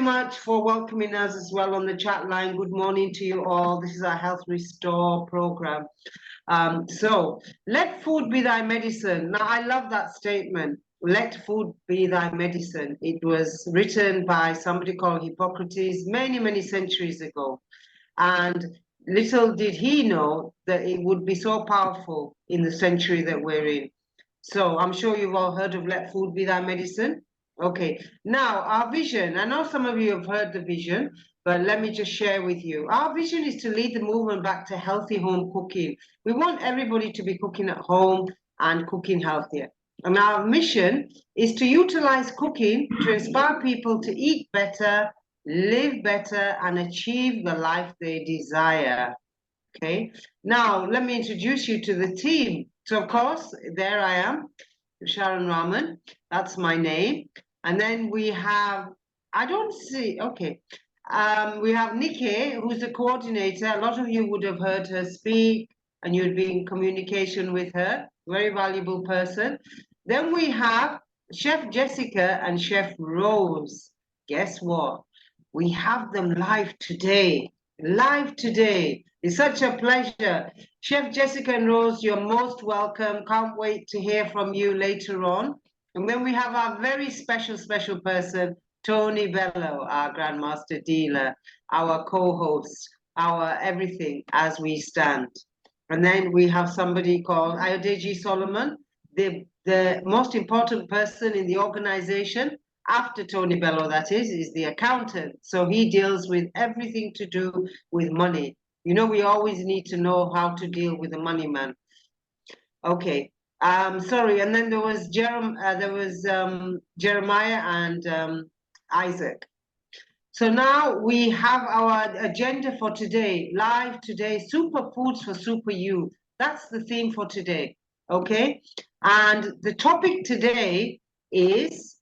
much for welcoming us as well on the chat line. Good morning to you all. This is our Health Restore program. So let food be thy medicine. Now, I love that statement. Let food be thy medicine. It was written by somebody called Hippocrates many, many centuries ago. And little did he know that it would be so powerful in the century that we're in. So I'm sure you've all heard of let food be thy medicine. Okay, now our vision, I know some of you have heard the vision, but let me just share with you. Our vision is to lead the movement back to healthy home cooking. We want everybody to be cooking at home and cooking healthier. And our mission is to utilize cooking to inspire people to eat better, live better, and achieve the life they desire. Okay, now let me introduce you to the team. So, of course, there I am, Sharon Rahman, that's my name. And then we have, I don't see, okay. We have Nikki, who's the coordinator. A lot of you would have heard her speak and you'd be in communication with her. Very valuable person. Then we have Chef Jessica and Chef Rose. Guess what? We have them live today. Live today. It's such a pleasure. Chef Jessica and Rose, you're most welcome. Can't wait to hear from you later on. And then we have our very special person, Tony Bello, our Grandmaster Dealer, our co-host, our everything as we stand. And then we have somebody called Ayodeji Solomon, the most important person in the organization, after Tony Bello, that is the accountant. So he deals with everything to do with money. You know, we always need to know how to deal with the money man. Okay. Sorry, and then there was Jeremiah and Isaac. So now we have our agenda for today, live today, superfoods for super you. That's the theme for today, okay? And the topic today is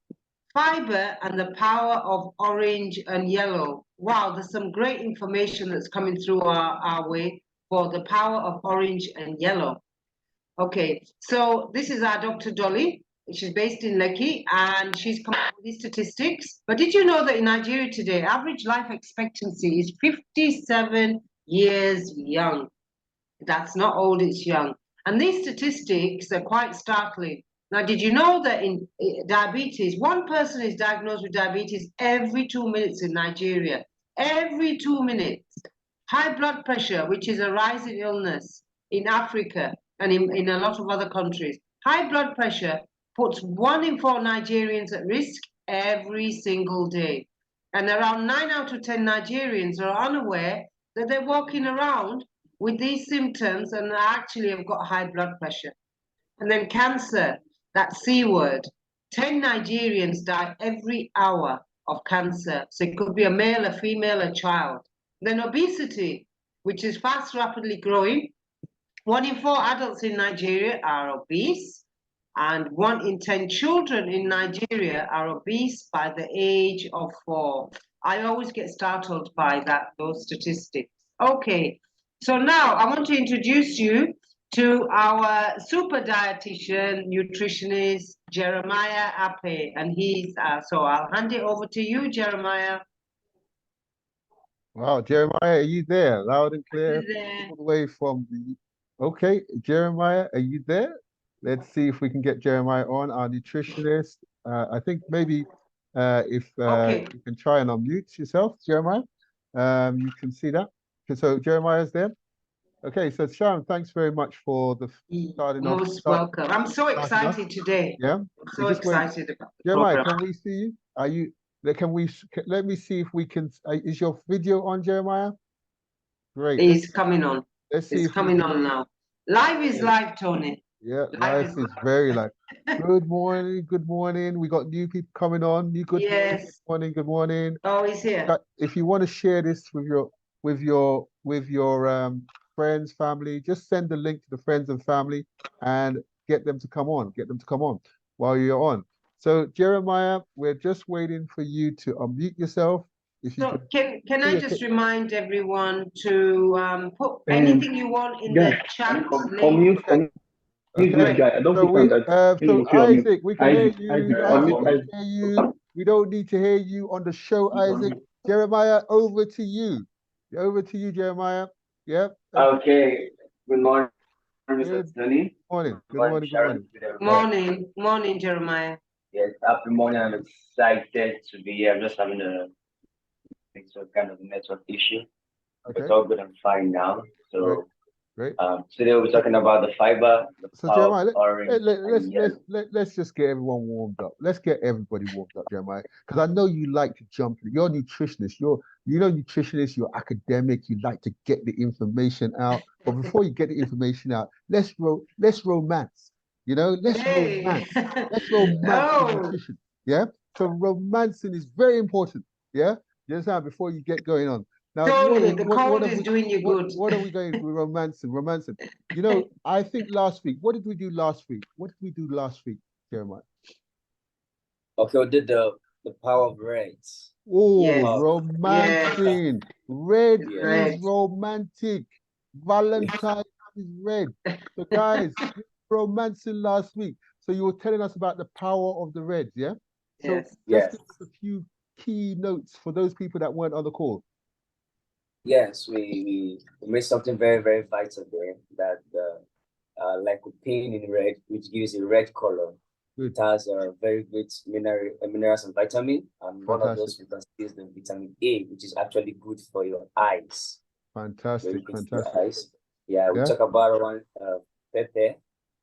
fiber and the power of orange and yellow. Wow, there's some great information that's coming through our way for the power of orange and yellow. Okay, so this is our Dr. Dolly. She's based in Lekki and she's come up with these statistics. But did you know that in Nigeria today, average life expectancy is 57 years young? That's not old, it's young. And these statistics are quite startling. Now, did you know that in diabetes, one person is diagnosed with diabetes every 2 minutes in Nigeria? Every 2 minutes. High blood pressure, which is a rising illness in Africa and in a lot of other countries. High blood pressure puts 1 in 4 Nigerians at risk every single day. And around 9 out of 10 Nigerians are unaware that they're walking around with these symptoms and actually have got high blood pressure. And then cancer, that C word. 10 Nigerians die every hour of cancer. So it could be a male, a female, a child. Then obesity, which is fast, rapidly growing. 1 in 4 adults in Nigeria are obese, and 1 in 10 children in Nigeria are obese by the age of 4. I always get startled by those statistics. Okay, so now I want to introduce you to our super dietitian, nutritionist, Jeremiah Ape, and so I'll hand it over to you, Jeremiah. Wow, Jeremiah, are you there? Loud and clear, all the way from the... Okay, Jeremiah, are you there? Let's see if we can get Jeremiah on, our nutritionist. I think maybe if you can try and unmute yourself, Jeremiah. You can see that. So Jeremiah's there. Okay, so Sharon, thanks very much for the starting off. Most welcome. I'm so excited today. Yeah, I'm so excited about the Jeremiah, program. can we see you? Are you? Let me see if we can. Is your video on, Jeremiah? Great. It's coming on. Let's see. It's coming on now. Live is live, Tony. Yeah, live is very live. Good morning. Good morning. We got new people coming on. Yes. Good morning. Good morning. Oh, he's here. If you want to share this with your friends, family, just send the link to the friends and family and get them to come on. Get them to come on while you're on. So Jeremiah, we're just waiting for you to unmute yourself. If you can I just remind everyone to put anything you want in the chat link? Okay. So Isaac, we can hear you. Isaac, we can hear you. We don't need to hear you on the show, Isaac. Jeremiah, over to you. Over to you, Jeremiah. Yep. Okay. Good morning, Mr. Good Tony. morning. Good Good morning, morning. Good Sharon. morning. Good everybody. Morning, Jeremiah. Yes, happy morning. I'm excited to be here. I'm just having some kind of network issue. But Okay. all good and fine now. Great. So Great. today we're talking about the fiber, the So power of Jeremiah, orange and yellow. let's just get everyone warmed up. Let's get everybody warmed up, Jeremiah, because I know you like to jump. You're a nutritionist. Nutritionist. You're academic. You like to get the information out. But before you get the information out, let's romance. Let's Hey. romance. Let's romance with Oh, nutrition. Yeah. So romancing is very important. Yeah. You understand? Before you get going on. Now, Tony, the cold is doing you good. what are we going with romancing? Romancing. I think last week, what did we do last week? What did we do last week, Jeremiah? Okay, we did the power of reds. Oh, Yes. romancing. Red Yeah. Red. is romantic. Valentine is red. So, guys, romancing last week. So you were telling us about the power of the reds, yeah? So Yes. let's Yes. give us a few key notes for those people that weren't on the call. Yes, we made something very, very vital there, that lycopene in red, which gives a red color. Good. It has a very good minerals and vitamin, and one of those Fantastic. we can see is the vitamin A, which is actually good for your eyes. Fantastic. Very good for Fantastic. your eyes. Yeah, we Yeah. talk about one pepper,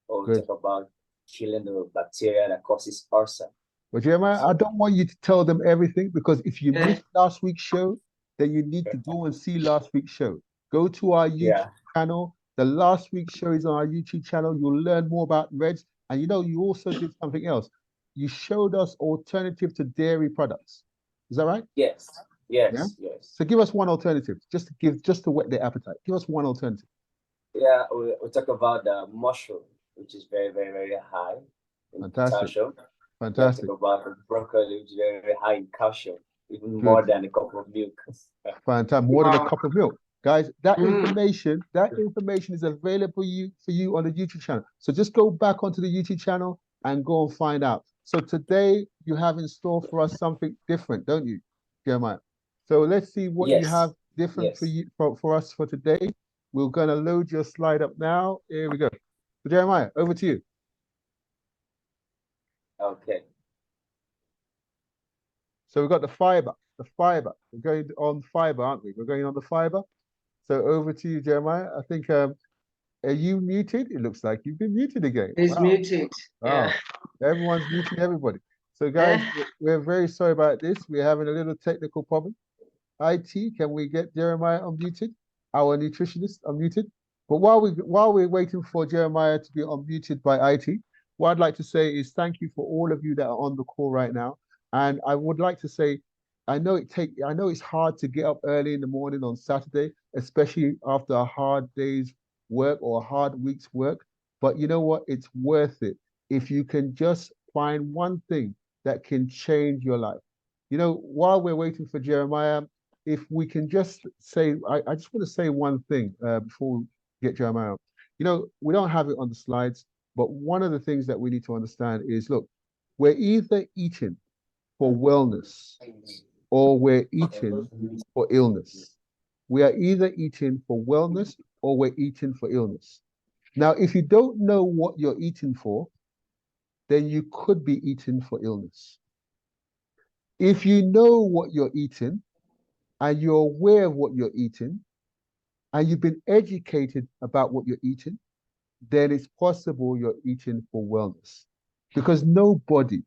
or we Good. talk about killing the bacteria that causes ulcer. But Jeremiah, I don't want you to tell them everything, because if you Yeah. missed last week's show, then you need to go and see last week's show. Go to our YouTube Yeah. channel. The last week's show is on our YouTube channel. You'll learn more about reds. And you also did something else. You showed us alternative to dairy products. Is that right? Yes. Yeah. Yes. Yes. So give us one alternative, just to whet their appetite. Give us one alternative. Yeah, we talk about the mushroom, which is very, very, very high in Fantastic. potassium. Fantastic. We talk about the broccoli, which is very, very high in calcium, even Good. more than a cup of milk. Fantastic. More than a Wow. cup of milk. Guys, that Mm. information is available for you on the YouTube channel. So just go back onto the YouTube channel and go and find out. So today you have in store for us something different, don't you, Jeremiah? So let's see what you Yes. have different for Yes. you for us for today. We're gonna load your slide up now. Here we go. So Jeremiah, over to you. Okay. So we've got the fiber. The fiber. We're going on fiber, aren't we? We're going on the fiber. So over to you, Jeremiah. I think are you muted? It looks like you've been muted again. He's Wow. muted. Wow. Yeah. Everyone's muting everybody. So guys, we're very sorry about this. We're having a little technical problem. IT, can we get Jeremiah unmuted? Our nutritionist unmuted. But while we're waiting for Jeremiah to be unmuted by IT, what I'd like to say is thank you for all of you that are on the call right now. And I would like to say, I know it's hard to get up early in the morning on Saturday, especially after a hard day's work or a hard week's work. But you know what? It's worth it if you can just find one thing that can change your life. While we're waiting for Jeremiah, if we can just say, I just want to say one thing before we get Jeremiah out. We don't have it on the slides, but one of the things that we need to understand is, look, we're either eating for wellness or we're eating for illness. We are either eating for wellness or we're eating for illness. Now, if you don't know what you're eating for, then you could be eating for illness. If you know what you're eating and you're aware of what you're eating and you've been educated about what you're eating, then it's possible you're eating for wellness. Because nobody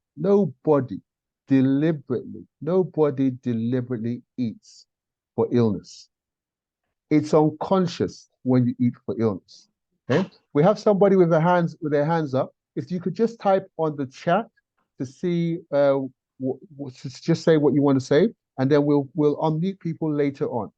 deliberately eats for illness. It's unconscious when you eat for illness. Okay? We have somebody with their hands up. If you could just type on the chat to see, just say what you want to say, and then we'll unmute people later on.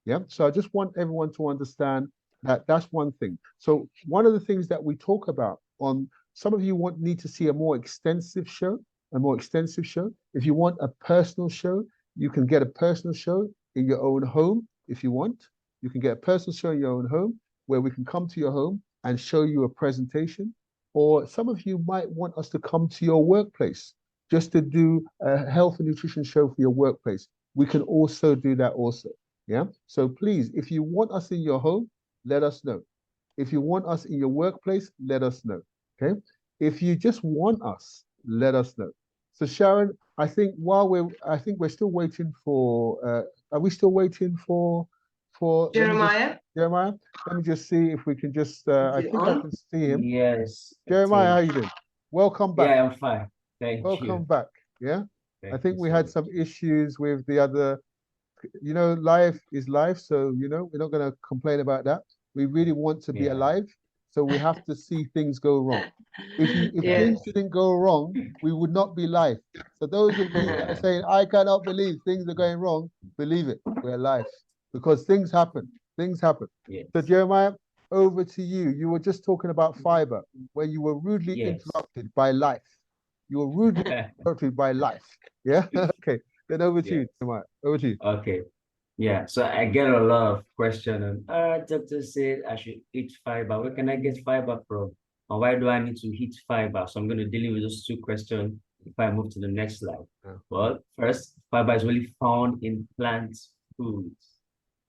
Yeah. So I just want everyone to understand that that's one thing. So one of the things that we talk about on, some of you need to see a more extensive show. If you want a personal show, you can get a personal show in your own home. If you want, you can get a personal show in your own home where we can come to your home and show you a presentation. Or some of you might want us to come to your workplace just to do a health and nutrition show for your workplace, we can also do that also. Yeah. So please, if you want us in your home, let us know. If you want us in your workplace, let us know. Okay. If you just want us, let us know. So Sharon, I think we're still waiting for, are we still waiting for, Jeremiah, Jeremiah? Let me just see if we can just, is I it think I on? can see him. Yes, I Jeremiah, how think. you doing? Welcome back. Yeah, I'm fine. Thank Welcome you. back. Yeah. I Thank think you we so had much. some issues with the other, life is life. So, we're not going to complain about that. We really want to be Yeah. alive. So we have to see things go wrong. If Yes. things didn't go wrong, we would not be live. So those of you that are saying, I cannot believe things are going wrong, believe it, we're alive. Because things happen. Things happen. Yes. So Jeremiah, over to you. You were just talking about fiber when you were rudely Yes. interrupted by life. You were rudely interrupted by life. Yeah? Okay. Then over to you, Yes. Jeremiah. Over to you. Okay. Yeah. So I get a lot of questions on, doctor said I should eat fiber. Where can I get fiber from? And why do I need to eat fiber? So I'm going to deal with those two questions if I move to the next slide. Yeah. Well, first, fiber is really found in plant foods.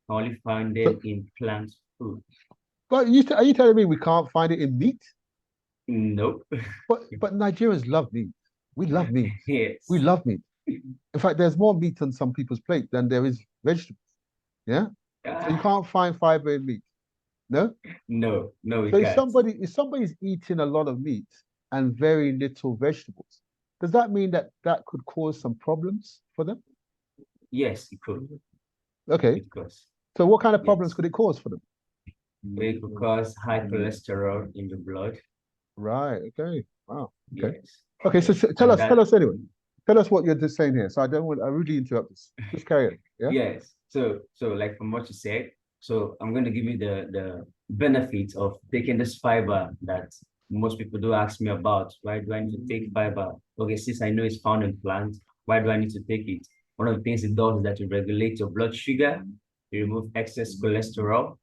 Only find So, them in plant food. but are you telling me we can't find it in meat? Nope. But Nigerians love meat. We love meat. We Yes. love meat. In fact, there's more meat on some people's plate than there is vegetables. Yeah. So you Ah, can't find fiber in meat. No. no, we So can't. if somebody's eating a lot of meat and very little vegetables, does that mean that that could cause some problems for them? Yes, it could. Okay. It could. So what kind of problems Yes. could it cause for them? It could cause high cholesterol in the blood. Right. Okay. Wow. Okay. Yes. Okay. So Yes. tell And us that, anyway. Tell us what you're just saying here. So I really interrupt this. Just carry on. Yeah. yes. So like from what you said, so I'm going to give you the benefits of taking this fiber that most people do ask me about. Why do I need to take fiber? Okay, since I know it's found in plants, why do I need to take it? One of the things it does is that it regulates your blood sugar, it removes excess cholesterol,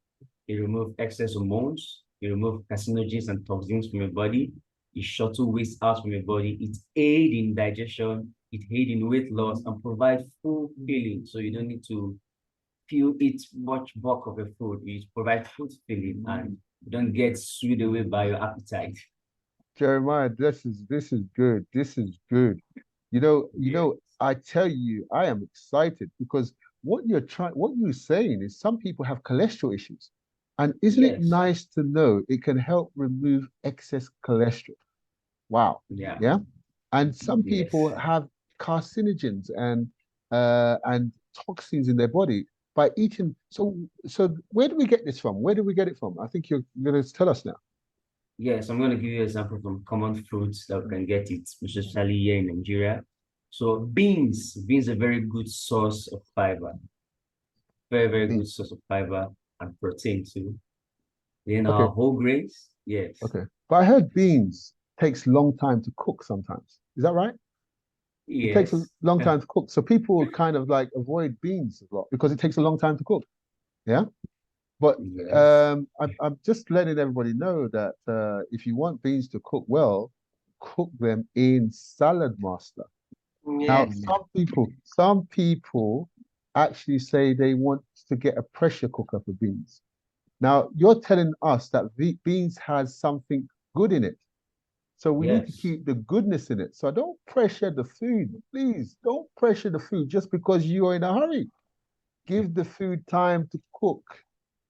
it removes excess hormones, it removes carcinogens and toxins from your body, it shuttle waste out from your body, it aid in digestion, it aid in weight loss, and provide full filling. So you don't need to eat much bulk of your food. You provide food filling and you don't get swayed away by your appetite. Jeremiah, this is good. This is good. Yeah. I tell you, I am excited because what you're saying is some people have cholesterol issues. And isn't it Yes. nice to know it can help remove excess cholesterol? Wow. Yeah. Yeah. And some Yes. people have carcinogens and toxins in their body by eating. So where do we get this from? Where do we get it from? I think you're going to tell us now. Yes, I'm going to give you an example from common fruits that we can get it, especially here in Nigeria. So beans are a very good source of fiber. Very, very good source of fiber and protein too. Then Okay. whole grains, yes. Okay. But I heard beans takes long time to cook sometimes. Is that right? It takes a Yes. long time to cook. So people kind of like avoid beans a lot because it takes a long time to cook. Yeah. But Yes. I'm just letting everybody know that if you want beans to cook well, cook them in Salad Master. Now, Yes. some people actually say they want to get a pressure cooker for beans. Now, you're telling us that beans has something good in it. So we need to Yes. keep the goodness in it. So don't pressure the food. Please don't pressure the food just because you're in a hurry. Give the food time to cook.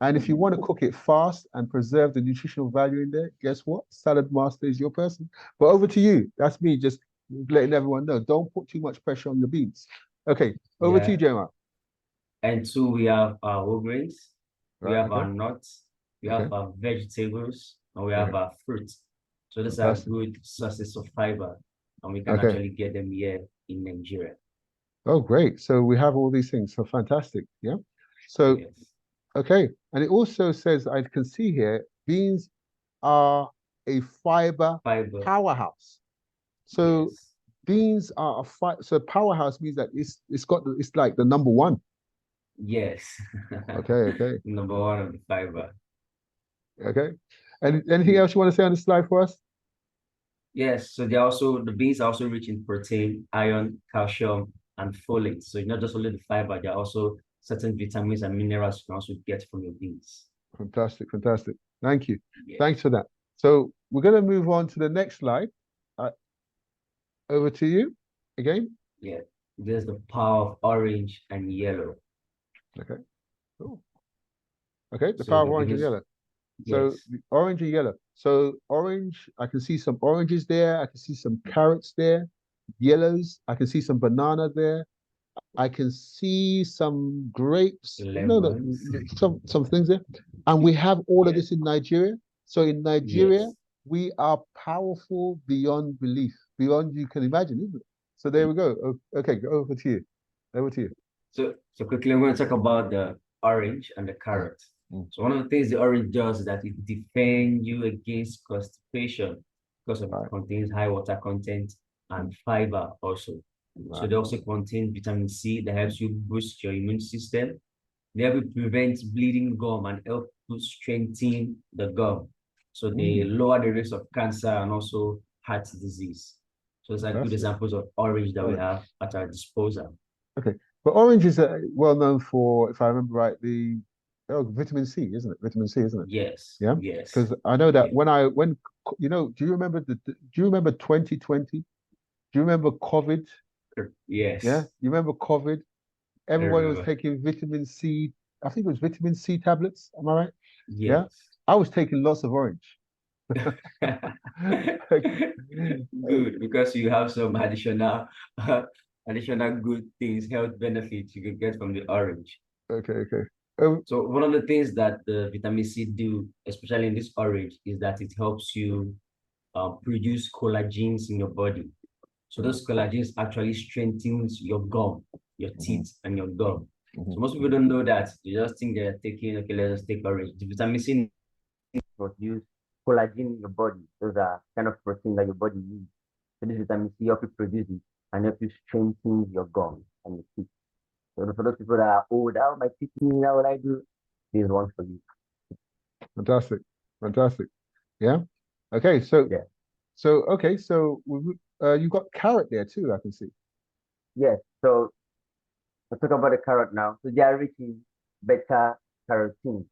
And if you want to cook it fast and preserve the nutritional value in there, guess what? Salad Master is your person. But over to you. That's me just letting everyone know. Don't put too much pressure on your beans. Okay, over to you, Yeah. Gemma. And two, we have our whole grains, we Right, have our okay, nuts, we okay, have our vegetables, and we have okay. our fruits. So these are Fantastic. good sources of fiber, and we can Okay. actually get them here in Nigeria. Oh, great. So we have all these things. So fantastic. Yeah. So, Yes. okay. And it also says, I can see here, beans are a fiber Fiber. powerhouse. So Yes. beans are so powerhouse means that it's like the number one. Yes. Okay, okay, Number one of the fiber. okay. And anything else you want to say on the slide for us? Yes, so they are also the beans are also rich in protein, iron, calcium, and folate. So not just only the fiber, there are also certain vitamins and minerals you can also get from your beans. Fantastic, fantastic. Thank you. Yeah, Thanks for that. So we're going to move on to the next slide. Uh, over to you again. yeah. There's the power of orange and yellow. Okay. Cool. Okay, the So power of the orange and biggest, yellow. So yes, the orange and yellow. So orange, I can see some oranges there. I can see some carrots there. Yellows, I can see some banana there. I can see some grapes. No, no, lemons. some things there. And we have all of Yes, this in Nigeria. So in Nigeria, yes. we are powerful beyond belief, beyond you can imagine, isn't it? So there we go. Okay, over to you. Over to you. So quickly, I'm going to talk about the orange and the Mm, carrot. mm. So one of the things the orange does is that it defends you against constipation because of it Right. contains high water content and fiber also. So Right. they also contain vitamin C that helps you boost your immune system. They help you prevent bleeding gum and help to strengthen the gum. So they Mm, lower the risk of cancer and also heart disease. So those are good fantastic. examples of orange that we Orange. have at our disposal. Okay. But orange is well known for, if I remember right, the vitamin C, isn't it? Vitamin C, isn't it? Yes, Yeah. yes, Because I know that yeah. when do you remember do you remember 2020? Do you remember COVID? Yeah. Yes, You remember COVID? I Everybody was remember. taking vitamin C. I think it was vitamin C tablets. Am I right? Yeah. Yes. I was taking lots of orange. Good, because you have some additional good things, health benefits you can get from the orange. Okay, okay. Um, So one of the things that the vitamin C do, especially in this orange, is that it helps you produce collagens in your body. So mm, those collagens actually strengthens your gum, your mhm, teeth, and your gum. mhm, So most people don't know that. They just think they're taking, okay, let's just take orange. The vitamin C produce collagen in your body. Those are kind of protein that your body needs. So this vitamin C help you produce it and help you strengthen your gums and your teeth. So for those people that are old, how my teeth need, how would I do? This one for you. fantastic, fantastic. Yeah. Okay. So Yeah. okay. So you got carrot there too. I can see. Yes. So let's talk about the carrot now. So they are rich in beta carotene,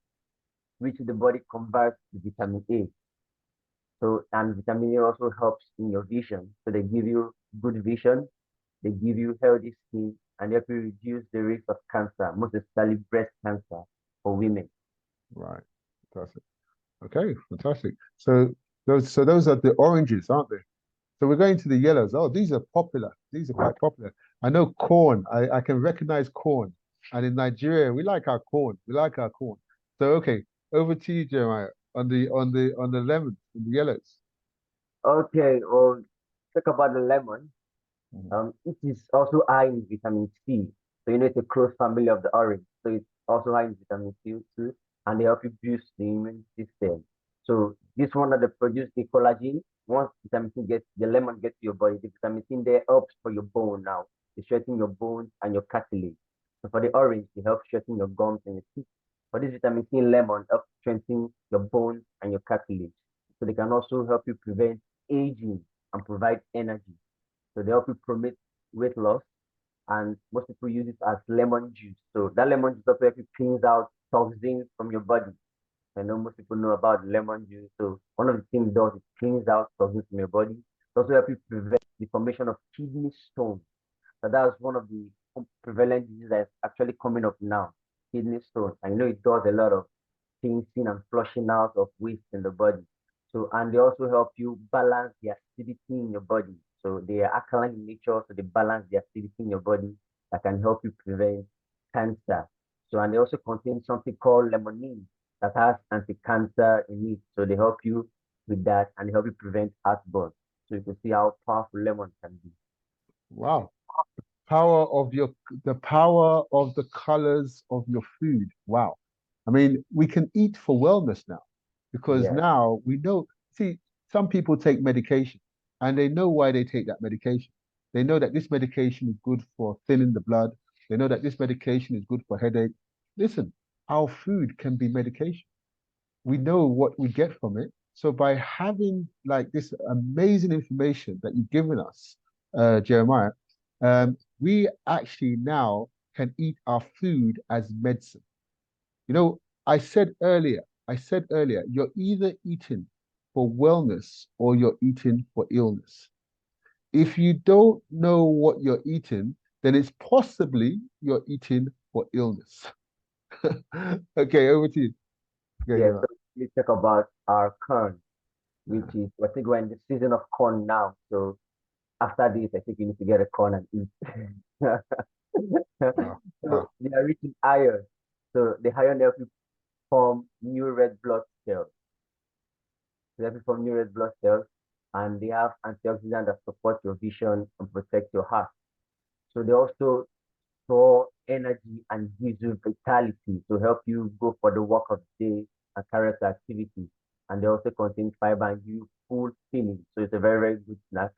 which the body converts to vitamin A. So, and vitamin A also helps in your vision. So they give you good vision, they give you healthy skin, and help you reduce the risk of cancer, most especially breast cancer for women. Right. Fantastic. Okay. Fantastic. So those are the oranges, aren't they? So we're going to the yellows. Oh, these are popular. These are quite popular. I know corn. I can recognize corn. And in Nigeria, we like our corn. We like our corn. So okay, over to you, Jeremiah, on the lemons, the yellows. Okay, well, talk about the lemon. Mhm. It is also high in vitamin C. So you know it's a close family of the orange. So it's also high in vitamin C too, and they help you boost the immune system. So this one that they produce the collagen. Once vitamin C gets the lemon gets to your body, the vitamin C in there helps for your bone now. It strengthens your bones and your cartilage. So for the orange, it helps strengthen your gums and your teeth. For this vitamin C in lemon helps strengthen your bones and your cartilage. So they can also help you prevent aging and provide energy. So they help you promote weight loss, and most people use it as lemon juice. So that lemon juice also helps you cleans out toxins from your body. I know most people know about lemon juice. So one of the things it does is cleans out toxins from your body. It also helps you prevent the formation of kidney stones. So that's one of the prevalent diseases that's actually coming up now, kidney stones. I know it does a lot of cleansing and flushing out of waste in the body. So, and they also help you balance the acidity in your body. So they are alkaline in nature, so they balance the acidity in your body that can help you prevent cancer. So, and they also contain something called limonene that has anti-cancer in it. So they help you with that and they help you prevent heartburn. So you can see how powerful lemon can be. Wow. Power of the power of the colors of your food. Wow. I mean, we can eat for wellness now because Yeah. now we know. See, some people take medication and they know why they take that medication. They know that this medication is good for thinning the blood. They know that this medication is good for headache. Listen, our food can be medication. We know what we get from it. So by having like this amazing information that you've given us, Jeremiah, we actually now can eat our food as medicine. You know, I said earlier, you're either eating for wellness or you're eating for illness. If you don't know what you're eating, then it's possibly you're eating for illness. Okay, over to you. Okay, Yeah, yeah. so we talk about our corn, which is, I think we're in the season of corn now. So after this, I think you need to get a corn and eat. Wow, So wow. they are rich in iron. So the iron helps you form new red blood cells. They help you form new red blood cells, and they have antioxidants that support your vision and protect your heart. So they also store energy and gives you vitality to help you go for the work of the day and carry out activities. And they also contain fiber and give you full feeling. So it's a very, very good snack.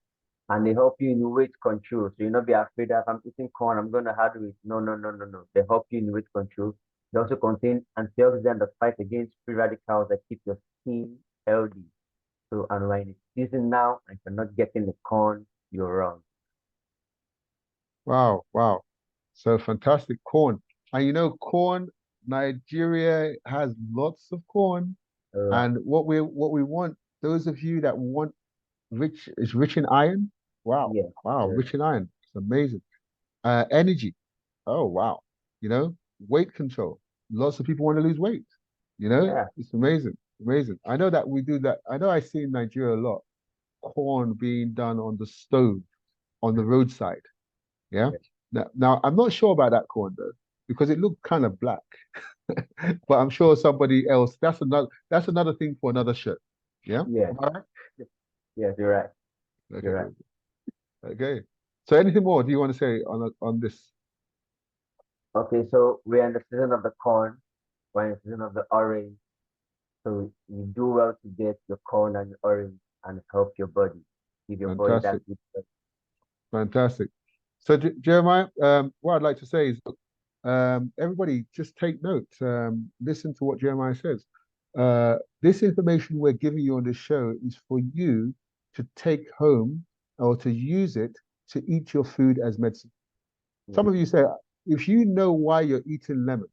And they help you in weight control. So you'll not be afraid that if I'm eating corn, I'm going to have weight. No, no, no, no, no. They help you in weight control. They also contain antioxidants that fight against free radicals that keep your skin healthy. So, and when it's season now and you're not getting the corn, you're wrong. Wow, wow. So fantastic corn. And you know, corn, Nigeria has lots of corn. Right. And what we want, those of you that want rich in iron. Wow, Yeah. wow, Yeah. rich in iron. It's amazing. Energy. Oh, wow. You know, weight control. Lots of people want to lose weight. You know, Yeah. it's amazing. Amazing. I know that we do that. I know I see in Nigeria a lot corn being done on the stove on the roadside. Yeah. Yeah. Now I'm not sure about that corn though, because it looked kind of black. But I'm sure somebody else, that's another thing for another show. Yeah. Yeah. Am I right? Yes, you're right. Okay, You're right. good. Okay. So anything more do you want to say on this? Okay, so we're in the season of the corn, we're in the season of the orange. So you do well to get your corn and your orange and help your body, give your body that Fantastic. good stuff. Fantastic. So Jeremiah, what I'd like to say is, everybody just take note. Listen to what Jeremiah says. This information we're giving you on this show is for you to take home or to use it to eat your food as medicine. Some of you say, if you know why you're eating lemon,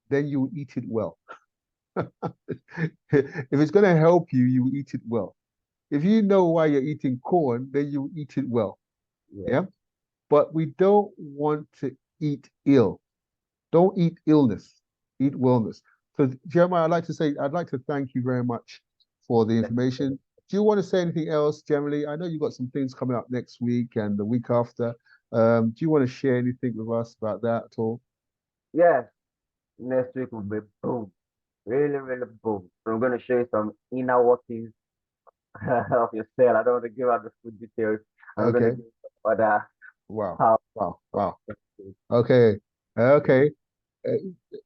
then you will eat it well. If it's going to help you, you will eat it well. If you know why you're eating corn, then you will eat it well. Yeah. Yeah. But we don't want to eat ill. Don't eat illness, eat wellness. So, Jeremiah, I'd like to thank you very much for the information. Do you want to say anything else generally? I know you've got some things coming up next week and the week after. Do you want to share anything with us about that at all? Yeah. Next week will be boom. Really, really boom. So I'm gonna show you some inner workings of your cell. I don't want to give out the full details. I'm gonna Okay. give you some other Wow. how Wow. Wow. Okay. Okay.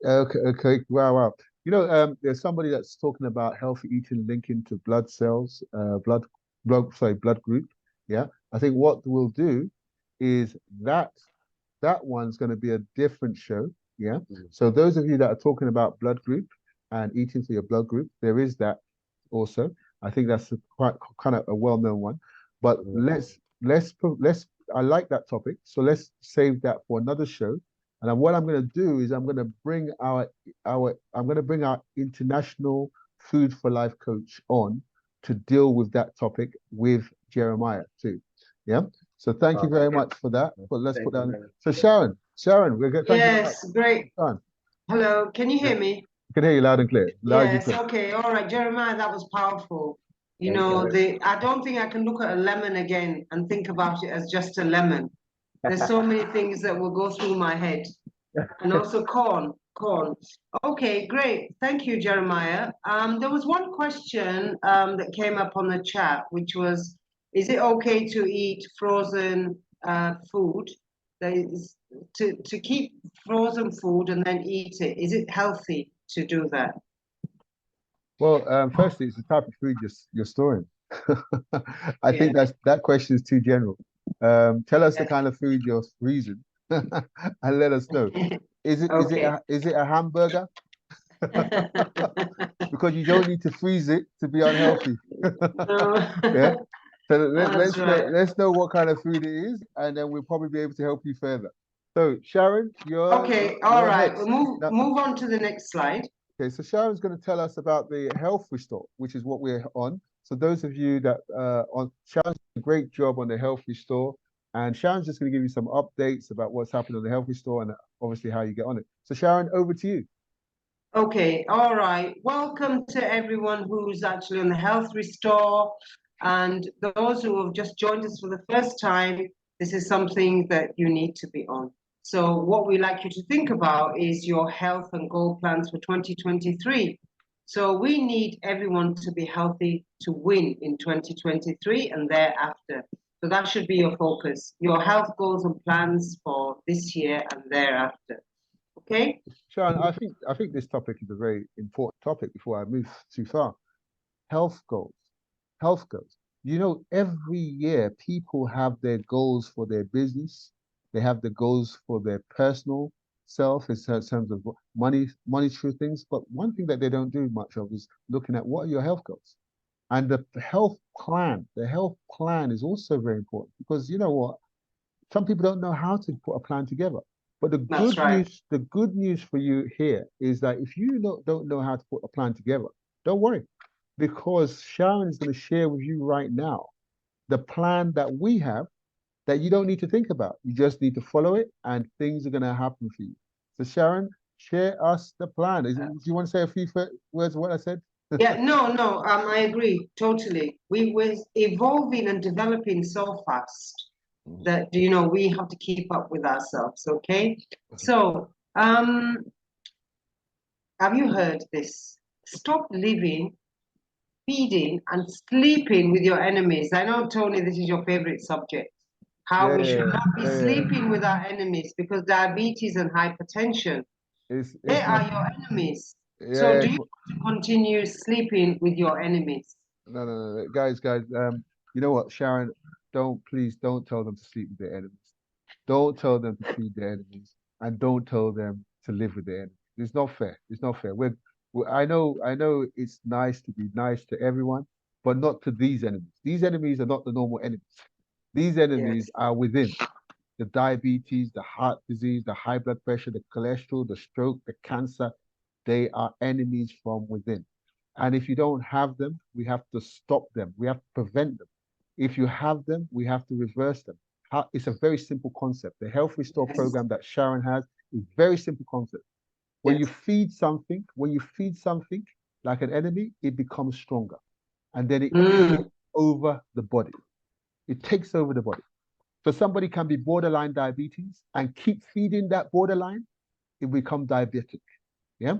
Okay. Wow. Wow. You know, there's somebody that's talking about healthy eating linking to blood cells, blood group. Yeah. I think what we'll do is that one's going to be a different show. Yeah. So those of you that are talking about blood group and eating for your blood group, there is that also. I think that's quite kind of a well-known one. But let's I like that topic. So let's save that for another show. And then what I'm going to do is I'm going to bring our international food for life coach on to deal with that topic with Jeremiah too. Yeah. So thank you very much for that. But let's put that on. So Sharon, we're good. Thank you very much. Yes, great. Hello, can you hear me? I can hear you loud and clear. Loud and Yes, clear. okay, all right, Jeremiah, that was powerful. You Thank know, you. I don't think I can look at a lemon again and think about it as just a lemon. There's so many things that will go through my head. And also corn. Okay, great. Thank you, Jeremiah. There was one question that came up on the chat, which was, is it okay to eat frozen food? That is, to keep frozen food and then eat it, is it healthy to do that? Well, firstly, it's the type of food you're storing. I think that question is too general. Tell us the kind of food you're freezing, and let us know. Is it Okay. a hamburger? because you don't need to freeze it to be unhealthy. No. Yeah. So That's right. let's know what kind of food it is, and then we'll probably be able to help you further. So Sharon, Okay, all you're right. next. We'll Now, move on to the next slide. okay, so Sharon's going to tell us about the Health Restore, which is what we're on. So those of you that Sharon's done a great job on the Health Restore, and Sharon's just going to give you some updates about what's happening on the Health Restore and obviously how you get on it. So Sharon, over to you. Okay, all right. Welcome to everyone who's actually on the Health Restore, and those who have just joined us for the first time. This is something that you need to be on. So what we like you to think about is your health and goal plans for 2023. So we need everyone to be healthy to win in 2023 and thereafter. So that should be your focus, your health goals and plans for this year and thereafter. Okay? Sharon, I think this topic is a very important topic before I move too far. Health goals. Health goals. You know, every year people have their goals for their business. They have the goals for their personal self in terms of monetary things. But one thing that they don't do much of is looking at what are your health goals. And the health plan is also very important because you know what? Some people don't know how to put a plan together. But That's right. the good news for you here is that if you don't know how to put a plan together, don't worry, because Sharon is going to share with you right now the plan that we have that you don't need to think about. You just need to follow it, and things are going to happen for you. So Sharon, share us the plan. Do you want to say a few words of what I said? Yeah, no, I agree totally. We were evolving and developing so fast that we have to keep up with ourselves. Okay, so have you heard this? Stop living, feeding, and sleeping with your enemies. I know, Tony, this is your favorite subject. How we should not be sleeping with our enemies because diabetes and hypertension, they It's are not. your enemies. So Yeah, do you want to continue sleeping with your enemies? no, guys, you know what, Sharon, please don't tell them to sleep with their enemies. Don't tell them to feed their enemies, and don't tell them to live with their enemies. It's not fair. It's not fair. I know it's nice to be nice to everyone, but not to these enemies. These enemies are not the normal enemies. These Yes. enemies are within. The diabetes, the heart disease, the high blood pressure, the cholesterol, the stroke, the cancer, they are enemies from within. And if you don't have them, we have to stop them. We have to prevent them. If you have them, we have to reverse them. It's a very simple concept. The Health Restore Yes. program that Sharon has is very simple concept. When you Yes. feed something, like an enemy, it becomes stronger. And then it Mm. takes over the body. It takes over the body. So somebody can be borderline diabetes and keep feeding that borderline, it become diabetic. Yeah.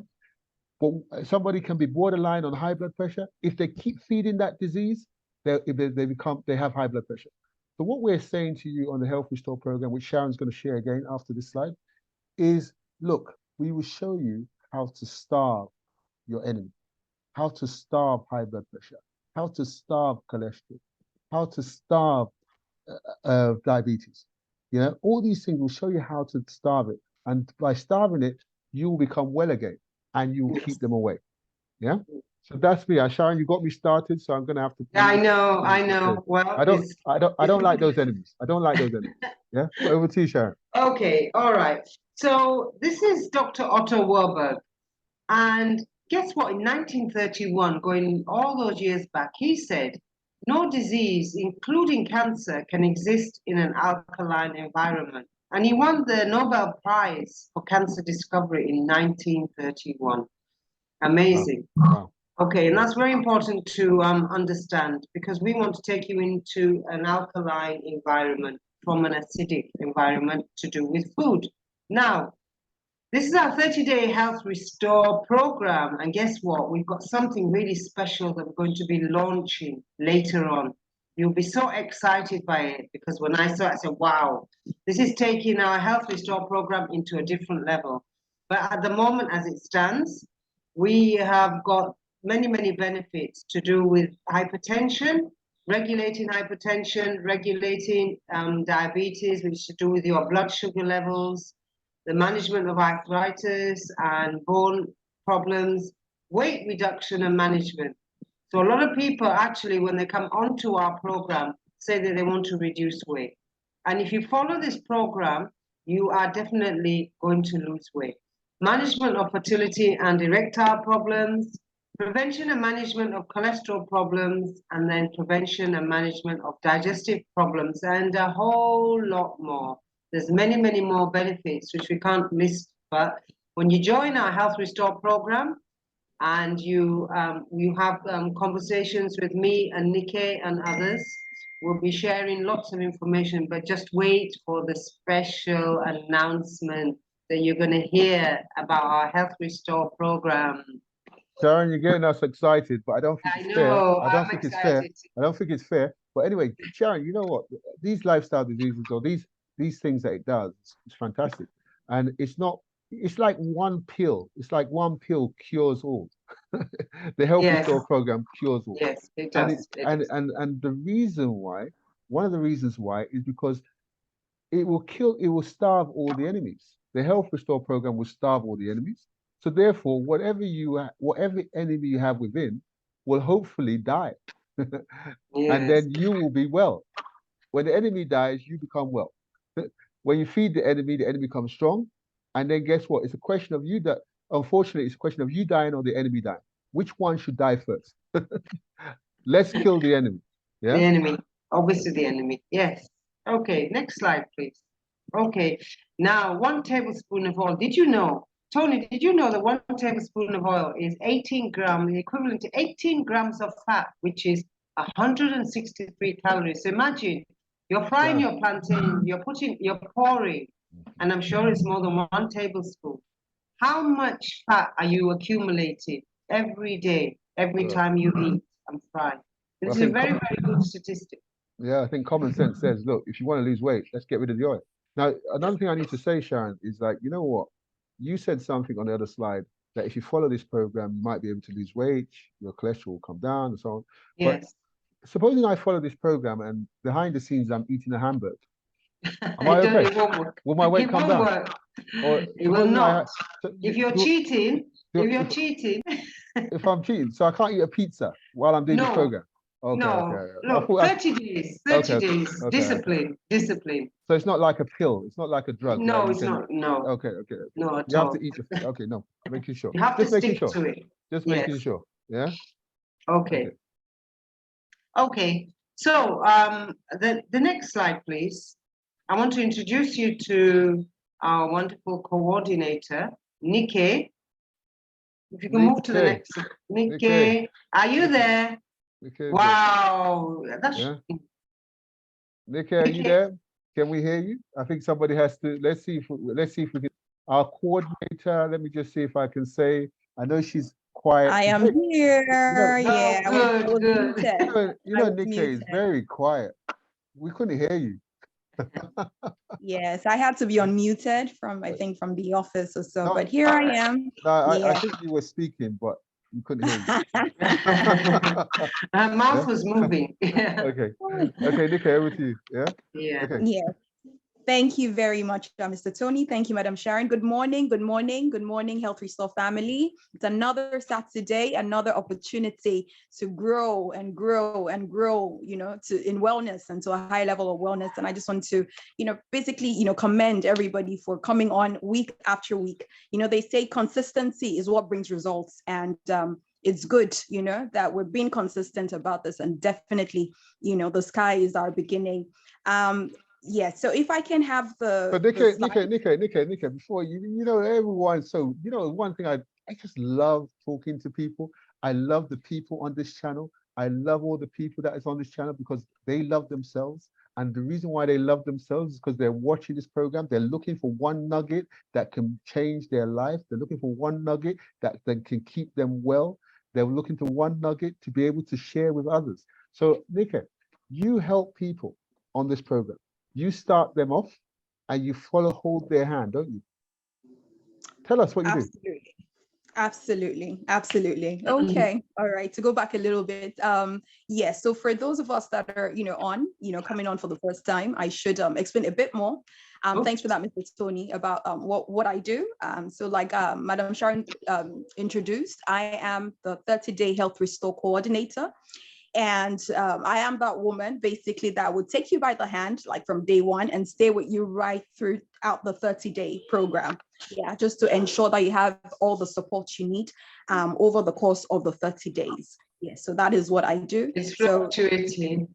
But somebody can be borderline on high blood pressure. If they keep feeding that disease, they have high blood pressure. So what we're saying to you on the Health Restore program, which Sharon's going to share again after this slide, is look, we will show you how to starve your enemy, how to starve high blood pressure, how to starve cholesterol, how to starve diabetes. You know, all these things will show you how to starve it. And by starving it, you will become well again and you will keep them away. Yeah. So that's me. Sharon, you got me started, so I'm gonna have to. I know. Well, I don't like those enemies. I don't like those enemies. Yeah. Over to you, Sharon. Okay, all right. So this is Dr. Otto Warburg. And guess what? In 1931, going all those years back, he said, no disease, including cancer, can exist in an alkaline environment. And he won the Nobel Prize for Cancer Discovery in 1931. Amazing. Wow. Okay, and that's very important to understand because we want to take you into an alkaline environment from an acidic environment to do with food. Now, this is our 30-day Health Restore program, and guess what? We've got something really special that we're going to be launching later on. You'll be so excited by it because when I saw it, I said, wow, this is taking our Health Restore program into a different level. But at the moment, as it stands, we have got many benefits to do with hypertension, regulating diabetes, which is to do with your blood sugar levels, the management of arthritis and bone problems, weight reduction and management. So a lot of people actually, when they come onto our program, say that they want to reduce weight. And if you follow this program, you are definitely going to lose weight. Management of fertility and erectile problems, prevention and management of cholesterol problems, and then prevention and management of digestive problems, and a whole lot more. There's many, many more benefits which we can't list, but when you join our Health Restore program and you have conversations with me and Nikkei and others, we'll be sharing lots of information, but just wait for the special announcement that you're going to hear about our Health Restore program. Sharon, you're getting us excited, but I don't think I it's fair. know, I don't I'm think it's fair. excited. I don't think it's fair. But anyway, Sharon, you know what? These lifestyle diseases or these things that it does, it's fantastic. And it's like one pill. It's like one pill cures all. The Health Yes. Restore program cures all. Yes, it And does. and the reason why, one of the reasons why is because it will starve all the enemies. The Health Restore program will starve all the enemies. So therefore, whatever enemy you have within will hopefully die. And Yes. then you will be well. When the enemy dies, you become well. When you feed the enemy becomes strong. And then guess what? It's a question of you that, unfortunately, it's a question of you dying or the enemy dying. Which one should die first? Let's kill the enemy. Yeah. The enemy, obviously the enemy. Yes. Okay, next slide, please. Okay, now 1 tablespoon of oil. Did you know, Tony, did you know that 1 tablespoon of oil is 18 grams, equivalent to 18 grams of fat, which is 163 calories. So imagine you're frying Yeah. your plantain, you're pouring, and I'm sure it's more than 1 tablespoon. How much fat are you accumulating every day, every Yeah. time you eat and fry? This is a very, very good statistic. Yeah, I think common sense says, look, if you want to lose weight, let's get rid of the oil. Now, another thing I need to say, Sharon, is like, you know what? You said something on the other slide that if you follow this program, you might be able to lose weight, your cholesterol will come down and so on. But Yes. supposing I follow this program and behind the scenes I'm eating a hamburger, am I I don't, okay? it won't work. Will my weight It come won't down? work. Or It will supposing not. so If you're do- cheating, do- if you're if- cheating, if I'm cheating, so I can't eat a pizza while I'm doing this No. program. Okay, no, okay. I look, thought I- 30 days, Okay, 30 days, okay. discipline. So it's not like a pill. It's not like a drug. No, like you it's can, not, no, Okay. no at You have all. to eat the. Okay, no, making sure. You have to Just making stick sure. to it. Just Yes. making sure. Yeah. Okay. Okay. So the next slide, please. I want to introduce you to our wonderful coordinator, Nikkei. If you can move to the Nikkei. next. Nikkei, Nikkei. are you there? Nikkei, Wow, that's Yeah. Nikkei, are you Nikkei. there? Can we hear you? I think somebody has to. Let's see if we can. Our coordinator. Let me just see if I can say. I know she's quiet. I am here. Yeah, I was good. muted. You know I was Nikkei is muted. very quiet. We couldn't hear you. Yes, I had to be unmuted from, I think, from the office or so, No, but here I am. No, I Yeah. think you were speaking, but you couldn't hear you. Her mouth was moving. Okay. Okay, Nikkei, over to you. Yeah. Yeah. Okay. Yes. Thank you very much, Mr. Tony. Thank you, Madam Sharon. Good morning, Health Restore family. It's another Saturday, another opportunity to grow and grow and grow, in wellness and to a high level of wellness. And I just want to, basically, commend everybody for coming on week after week. They say consistency is what brings results. And it's good, that we're being consistent about this. And definitely, the sky is our beginning. Yeah, so if I can have But Nikkei, before everyone, so one thing I just love talking to people. I love the people on this channel. I love all the people that is on this channel because they love themselves. And the reason why they love themselves is because they're watching this program. They're looking for one nugget that can change their life. They're looking for one nugget that can keep them well. They're looking for one nugget to be able to share with others. So Nikkei, you help people on this program. You start them off and you hold their hand, don't you? Tell us what you do. Absolutely, absolutely. Okay, all right. To go back a little bit, yes. So for those of us that are, coming on for the first time, I should explain a bit more. Thanks for that, Mr. Tony, about what I do. So like Madam Sharon introduced, I am the 30-day Health Restore Coordinator. And I am that woman basically that would take you by the hand, like from day one, and stay with you right throughout the 30-day program. Yeah, just to ensure that you have all the support you need over the course of the 30 days. Yeah, so that is what I do. It's So, fluctuating.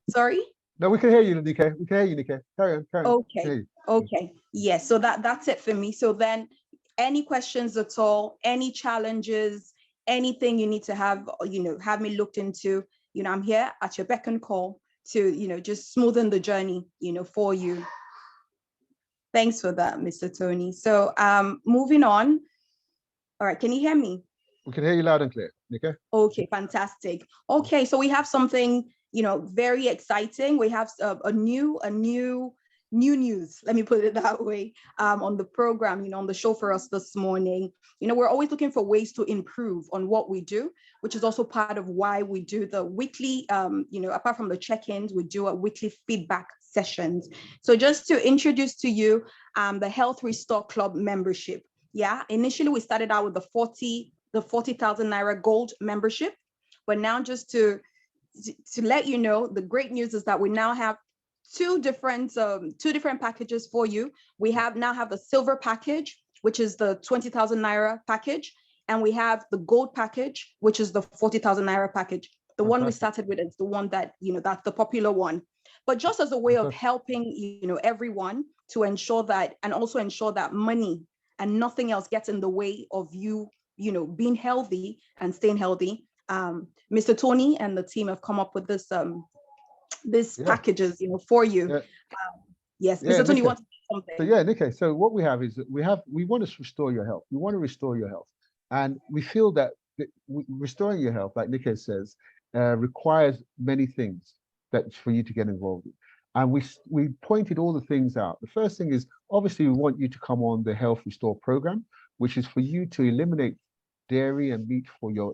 sorry? No, we can hear you, Nike. We can hear you, Nike. Carry on, carry on. Okay, okay. Yes, so that's it for me. So then any questions at all, any challenges, anything you need to have, have me looked into, I'm here at your beck and call to, just smoothen the journey, for you. Thanks for that, Mr. Tony. So moving on. All right, can you hear me? We can hear you loud and clear, Nike. Okay, fantastic. Okay, so we have something, very exciting. We have a new news, let me put it that way, on the program, on the show for us this morning. We're always looking for ways to improve on what we do, which is also part of why we do the weekly, apart from the check-ins, we do a weekly feedback sessions. So just to introduce to you the Health Restore Club membership. Yeah, initially we started out with the 40,000 Naira gold membership, but now just to let you know, the great news is that we now have two different packages for you. We now have the silver package, which is the 20,000 Naira package, and we have the gold package, which is the 40,000 Naira package. The one we started with is the one that, that's the popular one. But just as a way of helping, everyone to ensure that, and also ensure that money and nothing else gets in the way of you, being healthy and staying healthy. Mr. Tony and the team have come up with this packages, for you. Yeah. Yes, Mr. Tony, you want to say something? So yeah, Nike. So what we have is we want to restore your health. We want to restore your health, and we feel that restoring your health, like Nike says, requires many things that for you to get involved in. And we pointed all the things out. The first thing is obviously we want you to come on the Health Restore program, which is for you to eliminate dairy and meat from your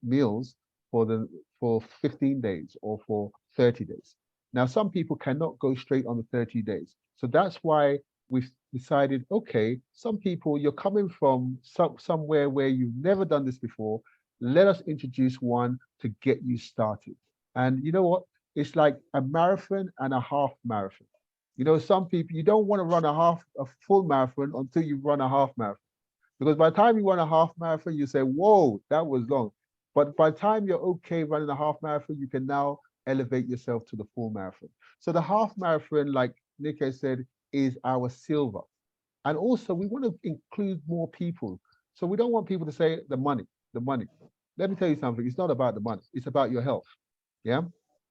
meals for 15 days or for 30 days. Now, some people cannot go straight on the 30 days. So that's why we've decided, okay, some people, you're coming from somewhere where you've never done this before. Let us introduce one to get you started. And you know what? It's like a marathon and a half marathon. Some people, you don't want to run a full marathon until you run a half marathon. Because by the time you run a half marathon, you say, whoa, that was long. But by the time you're okay running a half marathon, you can now elevate yourself to the full marathon. So the half marathon, like Nike said, is our silver. And also we want to include more people. So we don't want people to say the money. Let me tell you something. It's not about the money. It's about your health. Yeah.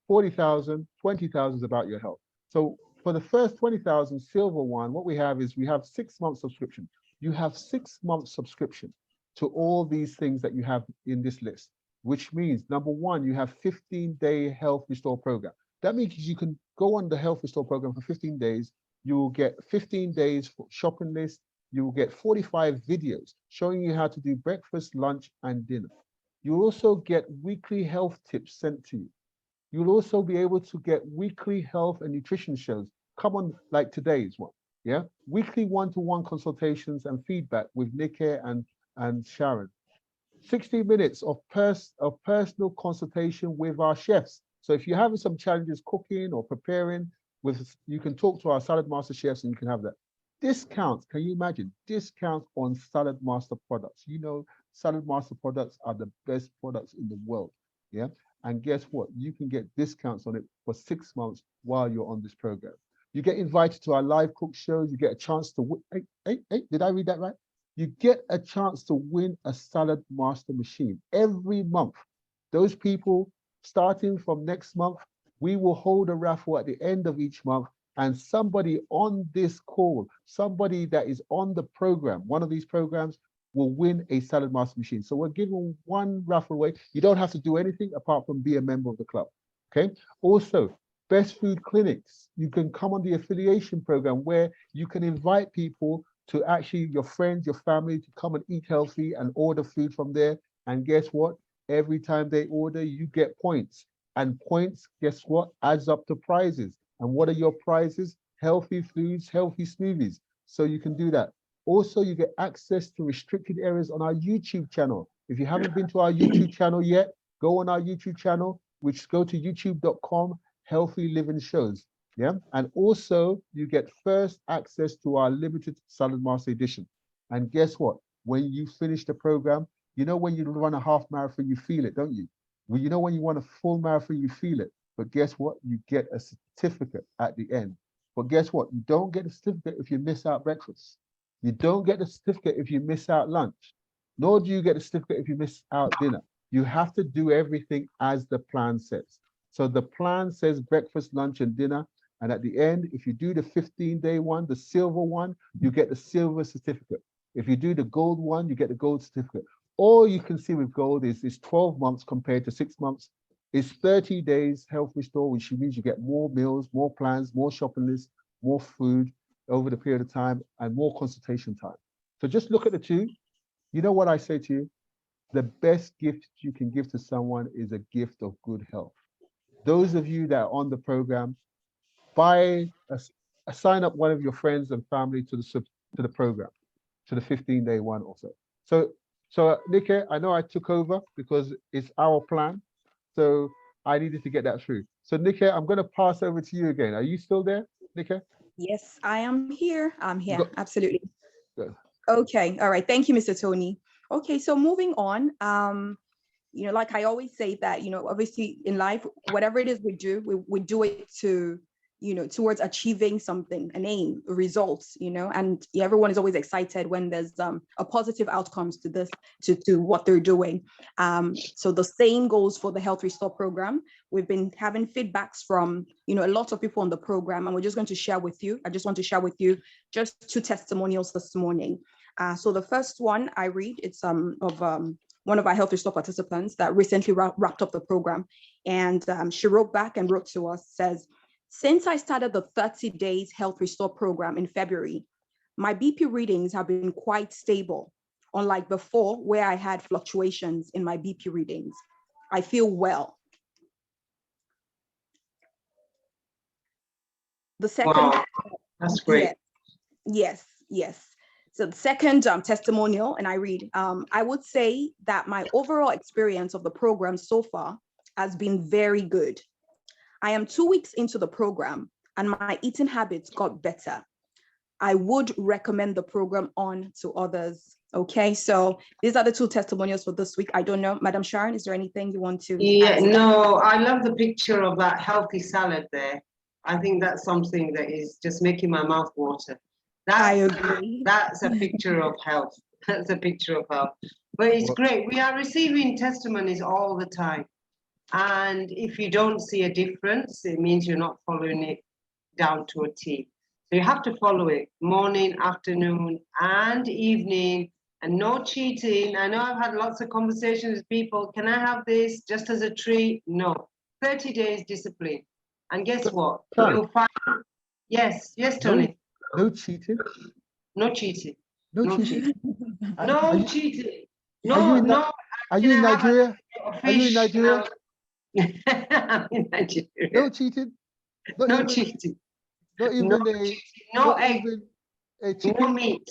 40,000, 20,000 is about your health. So for the first 20,000 silver one, what we have is we have 6 months subscription. You have 6 months subscription to all these things that you have in this list, which means number one, you have 15-day Health Restore program. That means you can go on the Health Restore program for 15 days. You will get 15 days for shopping list. You will get 45 videos showing you how to do breakfast, lunch, and dinner. You'll also get weekly health tips sent to you. You'll also be able to get weekly health and nutrition shows. Come on, like today's one. Yeah, weekly one-to-one consultations and feedback with Nike and Sharon. 60 minutes of personal consultation with our chefs. So if you're having some challenges cooking or preparing, you can talk to our Salad Master chefs and you can have that. Discounts, can you imagine? Discounts on Salad Master products. Salad Master products are the best products in the world. Yeah, and guess what? You can get discounts on it for 6 months while you're on this program. You get invited to our live cook shows. You get a chance to win. Hey, did I read that right? You get a chance to win a Salad Master machine every month. Those people, starting from next month, we will hold a raffle at the end of each month, and somebody on this call, somebody that is on the program, one of these programs, will win a Salad Master machine. So we're giving one raffle away. You don't have to do anything apart from be a member of the club. Okay. Also, Best Food Clinics. You can come on the affiliation program where you can invite people to actually your friends, your family to come and eat healthy and order food from there. And guess what? Every time they order, you get points. And points, guess what? Adds up to prizes. And what are your prizes? Healthy foods, healthy smoothies. So you can do that. Also, you get access to restricted areas on our YouTube channel. If you haven't been to our YouTube channel yet, go on our YouTube channel, which go to youtube.com, Healthy Living Shows. Yeah. And also you get first access to our limited Salad Master edition. And guess what? When you finish the program, you know, when you run a half marathon, you feel it, don't you? Well, you know, when you run a full marathon, you feel it. But guess what? You get a certificate at the end. But guess what? You don't get a certificate if you miss out breakfast. You don't get a certificate if you miss out lunch. Nor do you get a certificate if you miss out dinner. You have to do everything as the plan says. So the plan says breakfast, lunch, and dinner. And at the end, if you do the 15-day one, the silver one, you get the silver certificate. If you do the gold one, you get the gold certificate. All you can see with gold is 12 months compared to 6 months. It's 30 days Health Restore, which means you get more meals, more plans, more shopping lists, more food over the period of time, and more consultation time. So just look at the two. You know what I say to you? The best gift you can give to someone is a gift of good health. Those of you that are on the program, sign up one of your friends and family to the program, to the 15-day one also. So Nike, I know I took over because it's our plan. So I needed to get that through. So Nike, I'm going to pass over to you again. Are you still there, Nike? Yes, I am here. I'm here. Go- Absolutely. Good. Okay. All right. Thank you, Mr. Tony. Okay. So moving on, you know, like I always say that, you know, obviously in life, whatever it is we do, we do it to, you know, towards achieving something, an aim, results, you know, and everyone is always excited when there's a positive outcomes to this, to what they're doing. So the same goes for the Health Restore program. We've been having feedbacks from, you know, a lot of people on the program, and we're just going to share with you. I just want to share with you just 2 testimonials this morning. So the first one I read, it's of one of our Health Restore participants that recently wrapped up the program. And she wrote back and wrote to us, says, since I started the 30 days Health Restore program in February, my BP readings have been quite stable, unlike before where I had fluctuations in my BP readings. I feel well. The second, Wow, that's great. Yes. So the second testimonial, and I read, I would say that my overall experience of the program so far has been very good. I am 2 weeks into the program and my eating habits got better. I would recommend the program on to others. Okay, so these are the 2 testimonials for this week. I don't know, Madam Sharon, is there anything you want to Yeah, add? no, I love the picture of that healthy salad there. I think that's something that is just making my mouth water. I agree. That's a picture of health. That's a picture of health. But it's Well- great. We are receiving testimonies all the time. And if you don't see a difference, it means you're not following it down to a T. So you have to follow it morning, afternoon, and evening, and no cheating. I know I've had lots of conversations with people. Can I have this just as a treat? No. 30 days discipline. And guess what? Sharon. You'll find. Yes, Tony. No cheating. No cheating. No No cheating. cheating. Are No you- cheating. are you No, in no. Are you in Can I have Nigeria? a Are you in fish? Nigeria? I'm in Nigeria. No cheating. Not No even, cheating. Not even No a. cheating. No not egg. even a No chicken. meat.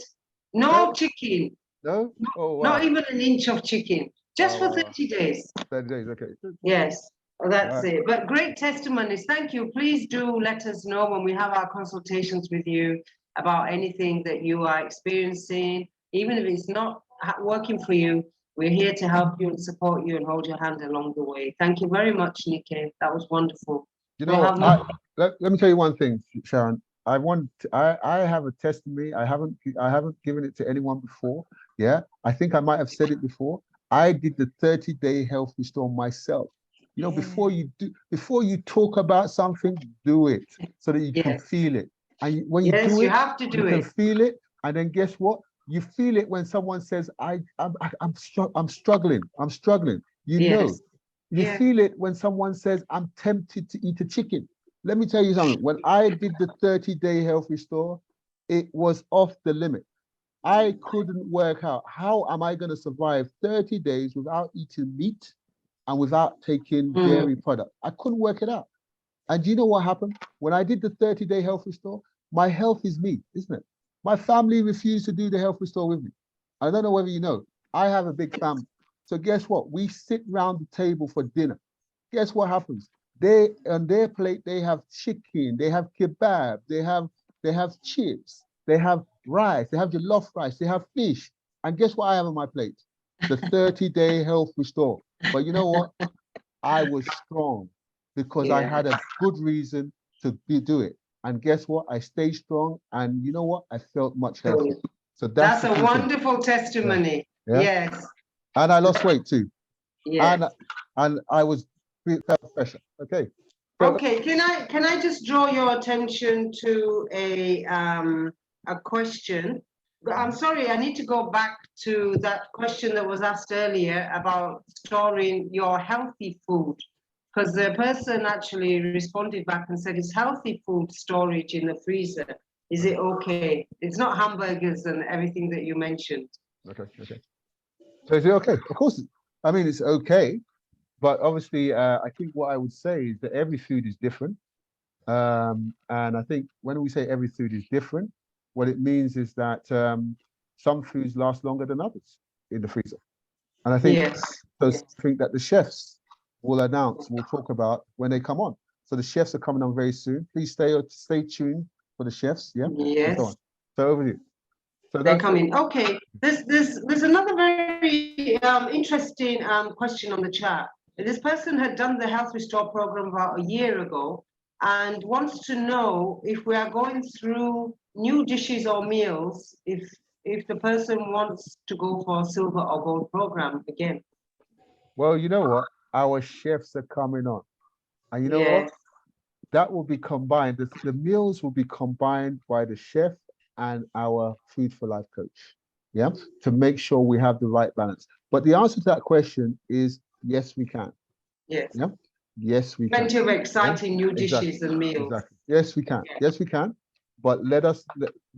No No? chicken. No. Oh wow. Not even an inch of chicken. Just for Wow. 30 days. 30 days. Okay. Yes. Well, that's Right. it. But great testimonies. Thank you. Please do let us know when we have our consultations with you about anything that you are experiencing. Even if it's not working for you, we're here to help you and support you and hold your hand along the way. Thank you very much, Nike. That was wonderful. You We'll know, have more. let me tell you one thing, Sharon. I have a testimony. I haven't given it to anyone before. Yeah. I think I might have said it before. I did the 30-day Health Restore myself. You know, Yeah. before you talk about something, do it so that you can Yes. feel it. And when you Yes, do you it, have to do you can it. feel it. And then guess what? You feel it when someone says, I'm struggling. You know, Yes. you Yeah. feel it when someone says, I'm tempted to eat a chicken. Let me tell you something. When I did the 30-day Health Restore, it was off the limit. I couldn't work out how am I going to survive 30 days without eating meat and without taking dairy product. I couldn't work it out. And do you know what happened? When I did the 30-day health restore, my health is me, isn't it? My family refused to do the health restore with me. I don't know whether you know, I have a big family. So guess what? We sit round the table for dinner. Guess what happens? They on their plate, they have chicken, they have kebab, they have chips, they have rice, they have jollof rice, they have fish. And guess what I have on my plate? The 30-day health restore. But you know what? I was strong because I had a good reason to do it. And guess what? I stayed strong, and you know what? I felt much healthier. So That's the a key thing. wonderful testimony. Yeah. Yes. And I lost weight too. Yes. And I was felt pressure. Okay. So, Okay, can I just draw your attention to a question? I'm sorry, I need to go back to that question that was asked earlier about storing your healthy food, because the person actually responded back and said, "Is healthy food storage in the freezer? Is it okay? It's not hamburgers and everything that you mentioned." okay. So is it okay? Of course, I mean, it's okay. But obviously, I think what I would say is that every food is different. And I think when we say every food is different, what it means is that some foods last longer than others in the freezer. And I think Yes. those things that the chefs will announce, will talk about when they come on. So the chefs are coming on very soon. Please stay tuned for the chefs. Yeah. And Yes. so on. So over to you. So They that's come in. Okay. There's another very interesting question on the chat. This person had done the Health Restore program about a year ago and wants to know if we are going through new dishes or meals, if the person wants to go for silver or gold program again. well, you know what? Our chefs are coming on. And you know what? Yes. That will be combined. The meals will be combined by the chef and our Food for Life coach. Yeah, to make sure we have the right balance. But the answer to that question is yes, we can. Yes. Yeah, yes, we can. Plenty of exciting new Exactly. dishes and meals. Exactly. Yes, we can. Okay. Yes, we can. But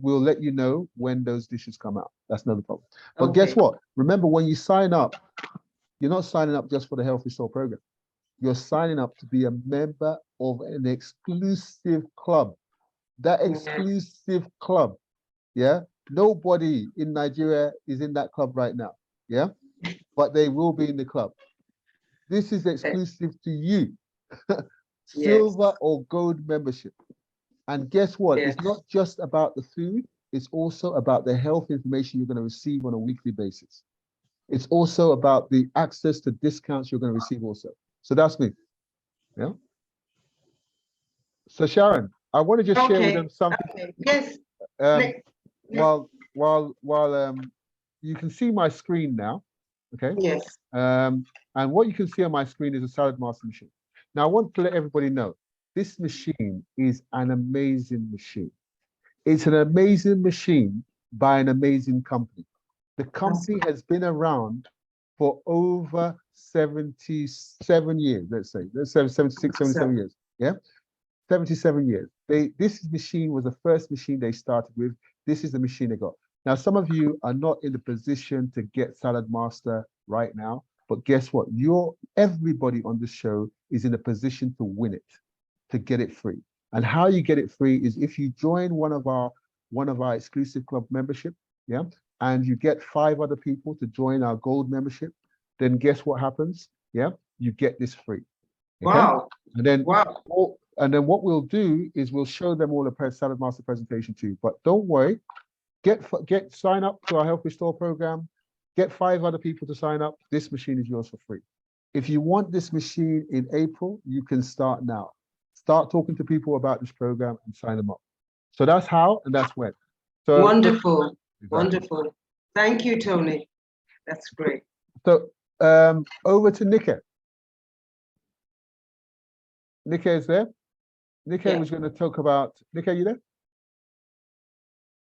we'll let you know when those dishes come out. That's not the problem. But guess Okay. what? Remember, when you sign up, you're not signing up just for the Health Restore program. You're signing up to be a member of an exclusive club. That exclusive club, yeah? Nobody in Nigeria is in that club right now, yeah? But they will be in the club. This is exclusive to you. Silver or gold membership. And guess what? Yes. It's not just about the food, it's also about the health information you're going to receive on a weekly basis. It's also about the access to discounts you're going to receive also. So that's me. Yeah. So Sharon, I want to just share with them something. Okay. Yes. While you can see my screen now, okay? Yes. And what you can see on my screen is a Salad Master machine. Now I want to let everybody know this machine is an amazing machine. It's an amazing machine by an amazing company. The company has been around for over 77 years, let's say 76, 77 years. Yeah. 77 years. This machine was the first machine they started with. This is the machine they got. Now, some of you are not in the position to get Salad Master right now, but guess what? Everybody on this show is in a position to win it, to get it free. And how you get it free is if you join one of our exclusive club membership, yeah, and you get 5 other people to join our gold membership, then guess what happens? Yeah, you get this free. Okay? Wow. And then what we'll do is we'll show them all the Salad Master presentation too. But don't worry, sign up to our Health Restore program, get 5 other people to sign up. This machine is yours for free. If you want this machine in April, you can start now. Start talking to people about this program and sign them up. So that's how and that's when. So wonderful. Exactly. Wonderful. Thank you, Tony. That's great. So over to Nika. Nika is there. Nika was going to talk about. Nika, you there?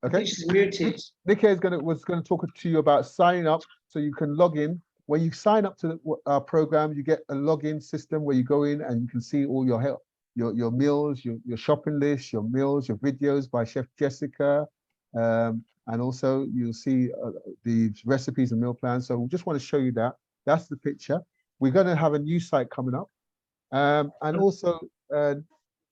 Okay. She's muted. Nika was going to talk to you about signing up so you can log in. When you sign up to our program, you get a login system where you go in and you can see all your help, your meals, your shopping list, your meals, your videos by Chef Jessica, And also you'll see the recipes and meal plans. So we just want to show you that. That's the picture. We're going to have a new site coming up. And also,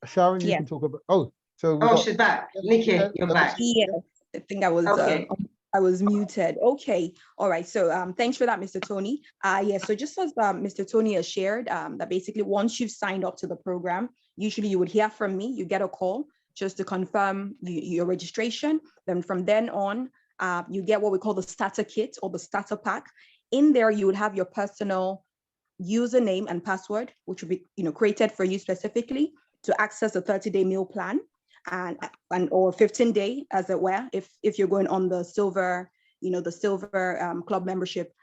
Sharon, you Yeah. can talk about, oh, so we Oh, got, she's back. yeah, Nikki, yeah, you're let me back. see. Yes, I think Okay. I was muted. Okay, all right. So thanks for that, Mr. Tony. Yeah, so just as Mr. Tony has shared, that basically once you've signed up to the program, usually you would hear from me, you get a call just to confirm your registration. Then from then on, you get what we call the starter kit or the starter pack. In there, you would have your personal username and password, which will be created for you specifically to access the 30-day meal plan and or 15-day, as it were, if you're going on the silver, the silver club membership.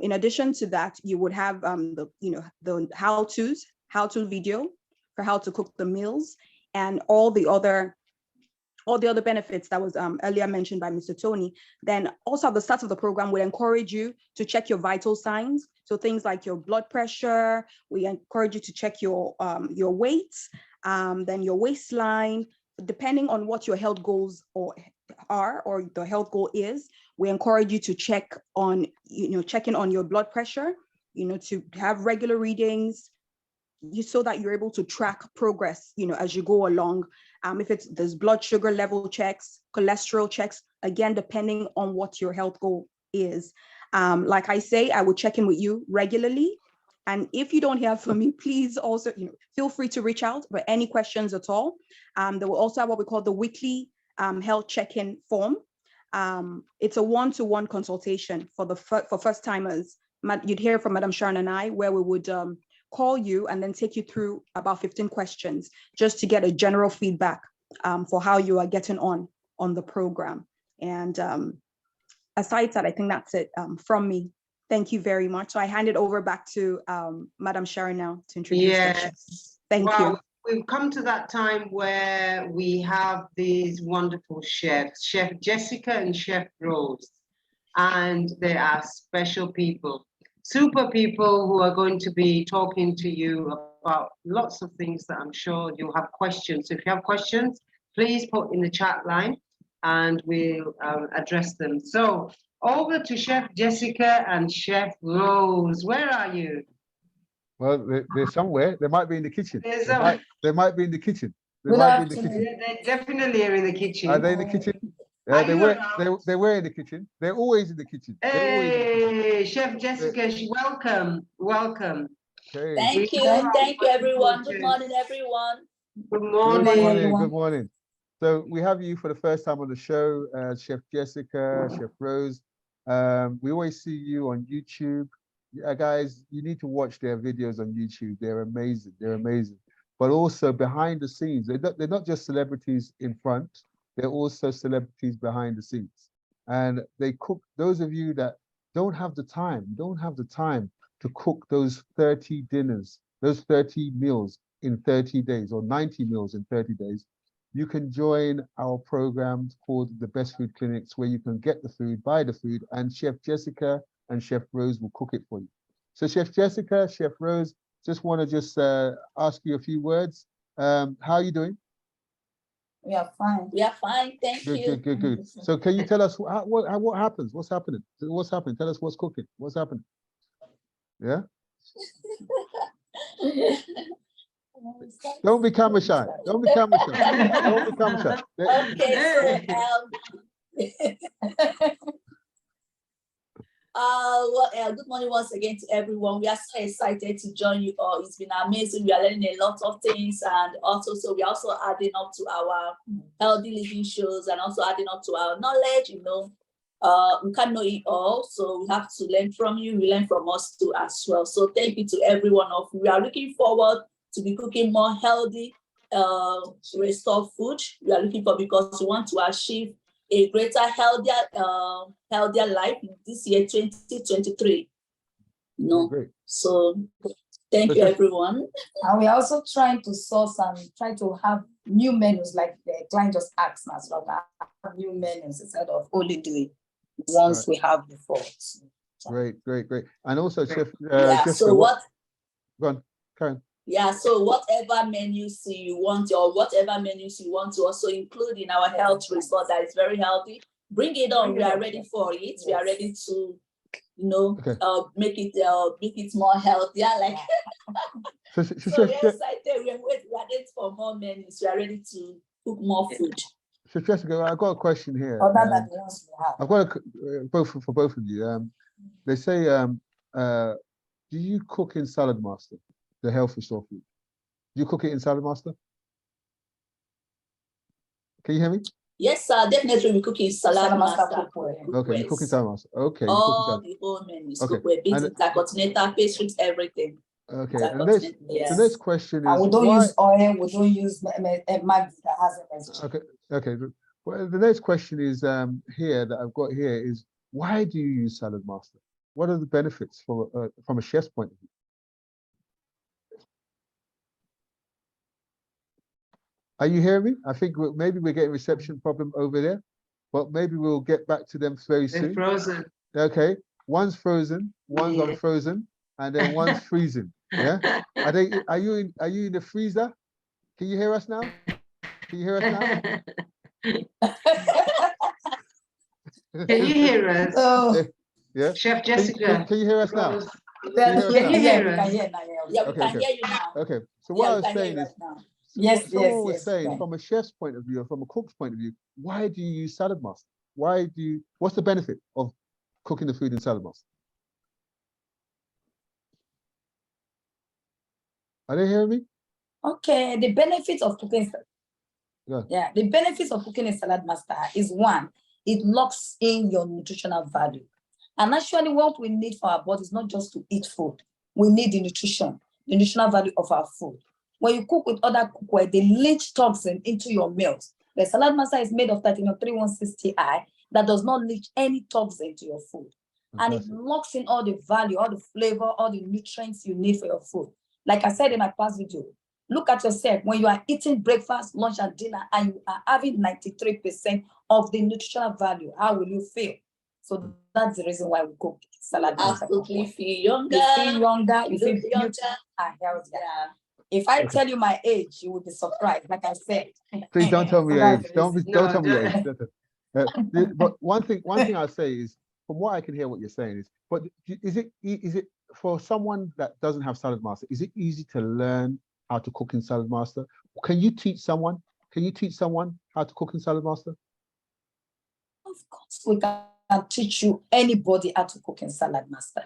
In addition to that, you would have the how-to video for how to cook the meals and all the other benefits that was earlier mentioned by Mr. Tony. Then also at the start of the program, we encourage you to check your vital signs. So things like your blood pressure, we encourage you to check your weight, then your waistline, depending on what your health goals or the health goal is. We encourage you to check on, checking on your blood pressure, to have regular readings, so that you're able to track progress, as you go along. If there's blood sugar level checks, cholesterol checks, again, depending on what your health goal is. Like I say, I will check in with you regularly. And if you don't hear from me, please also, feel free to reach out for any questions at all. There will also have what we call the weekly health check-in form. It's a one-to-one consultation for first timers. You'd hear from Madam Sharon and I, where we would call you and then take you through about 15 questions just to get a general feedback for how you are getting on the program. And aside that, I think that's it from me. Thank you very much. So I hand it over back to Madam Sharon now to introduce the chef. Yes. Thank you. We've come to that time where we have these wonderful chefs, Chef Jessica and Chef Rose, and they are special people, super people who are going to be talking to you about lots of things that I'm sure you'll have questions. So if you have questions, please put in the chat line and we'll address them. So over to Chef Jessica and Chef Rose. Where are you? Well, they're somewhere. They might be in the kitchen. There's They might be in the kitchen. They Good might be in the kitchen. afternoon. They're definitely are in the kitchen. Are they in the kitchen? Are They you were. around? They were in the kitchen. They're always in the kitchen. They're always in the kitchen. Hey, Chef Jessica, welcome, welcome. Okay. Thank you. have Thank you, everyone. wonderful Good morning, everyone. Good Good morning. morning. everyone. Good morning. So we have you for the first time on the show, Chef Jessica, Chef Rose. We always see you on YouTube. Guys, you need to watch their videos on YouTube. They're amazing. They're amazing. But also behind the scenes, they're not just celebrities in front. They're also celebrities behind the scenes. And they cook. Those of you that don't have the time to cook those 30 dinners, those 30 meals in 30 days or 90 meals in 30 days, you can join our program called the Best Food Clinics, where you can get the food, buy the food, and Chef Jessica and Chef Rose will cook it for you. So Chef Jessica, Chef Rose, just want to ask you a few words. How are you doing? We are fine. We are fine. Thank you. Good. So can you tell us what happens? What's happening? What's happening? Tell us what's cooking. What's happening? Yeah? Don't be camera shy. Don't be camera shy. Don't be camera shy. Okay, so good morning once again to everyone. We are so excited to join you all. It's been amazing. We are learning a lot of things, and also we're also adding up to our healthy living shows and also adding up to our knowledge. We can't know it all, so we have to learn from you. We learn from us too as well. So thank you to every one of you. We are looking forward to be cooking more healthy, restored food. We are looking for, because we want to achieve a greater, healthier life in this year, 2023. Great. So thank you, everyone. And we're also trying to source and try to have new menus, like the client just asked us, so have new menus instead of only doing ones we have before. Great. And also, Chef, Yeah. Jessica, So what? Go on, Karen. Yeah, so whatever menus you want, or whatever menus you want to also include in our health resort that is very healthy, bring it on. We are ready for it. We are ready to, Okay. make it more healthier. Like So, so we're excited. We're ready for more menus. We are ready to cook more food. so Jessica, I've got a question here. Other than the ones we have. I've got for both of you. They say, do you cook in Salad Master, the health restore food? Do you cook it in Salad Master? Can you hear me? Yes, sir. Definitely, we cook in Salad Master. Okay, you cook in Salad Master. Okay. All the whole menus. Okay. Cookware, beans, intercontinental, pastries, everything. Okay. The next question is, And we don't why? use oil, we don't use Maggi that has MSG. Okay. Okay. Well, the next question is here that I've got here is, why do you use Salad Master? What are the benefits from a chef's point of view? Are you hearing me? I think maybe we're getting reception problem over there, but maybe we'll get back to them very They're soon. frozen. Okay, one's frozen, one's unfrozen, and then one's freezing. Yeah, are you in the freezer? Can you hear us now? Can you hear us now? Can you hear us? So, Yeah. Chef Jessica. Can you hear us now? Rose. Can you hear us now? Can you hear us? Yeah, we Okay, can okay. hear you now. Okay. So what I was we can hear saying you is, right now. Yes, someone was yes, saying, right. from a chef's point of view, or from a cook's point of view, why do you use Salad Master? What's the benefit of cooking the food in Salad Master? Are they hearing me? Okay, the benefits of cooking. Yeah. Yeah, the benefits of cooking a Salad Master is one, it locks in your nutritional value. And actually, what we need for our body is not just to eat food. We need the nutritional value of our food. When you cook with other cookware, they leach toxin into your meals. The Salad Master is made of titanium 3160i that does not leach any toxin to your food. And it locks in all the value, all the flavor, all the nutrients you need for your food. Like I said in my past video, look at yourself when you are eating breakfast, lunch, and dinner, and you are having 93% of the nutritional value. How will you feel? So that's the reason why we cook Salad Master. Absolutely feel younger. You feel younger, you feel Look younger. beautiful and healthier. If I tell you my age, you will be surprised. Like I said. Please don't tell me So your that's age. the Don't reason. tell me your age. But one thing I'll say is, from what I can hear what you're saying is, but is it for someone that doesn't have Salad Master, is it easy to learn how to cook in Salad Master? Can you teach someone how to cook in Salad Master? Of course, we can teach you anybody how to cook in Salad Master.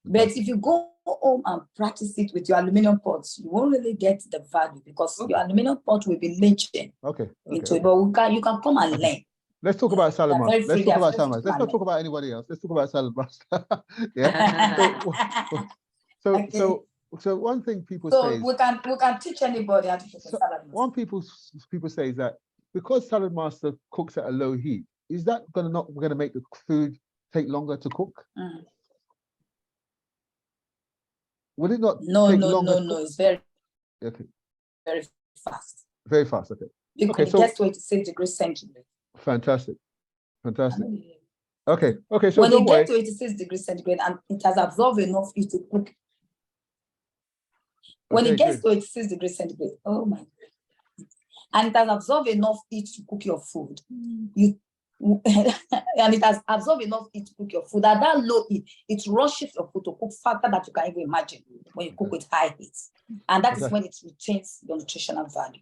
But if you go home and practice it with your aluminum pots, you won't really get the value because your aluminum pot will be leaching into it. But you can come and learn. Let's talk about Salad They're very Master. Let's free, talk they're about Salad free Master. to Let's not learn. talk about anybody else. Let's talk about Salad Master. Yeah. So one thing people say So is, we can teach anybody how to cook a Salad Master. one people say is that because Salad Master cooks at a low heat, is that gonna make the food take longer to cook? Will it not take longer? No. It's very fast. Very fast. Okay. Because it gets to 86 degrees centigrade. Fantastic. Okay. So when don't it worry. gets to 86 degrees centigrade and it has absorbed enough heat to cook. When it gets to 86 degrees centigrade, oh my God. And it has absorbed enough heat to cook your food. And it has absorbed enough heat to cook your food. At that low heat, it rushes your food to cook faster than you can even imagine when you cook with high heat. And that is when it retains the nutritional value.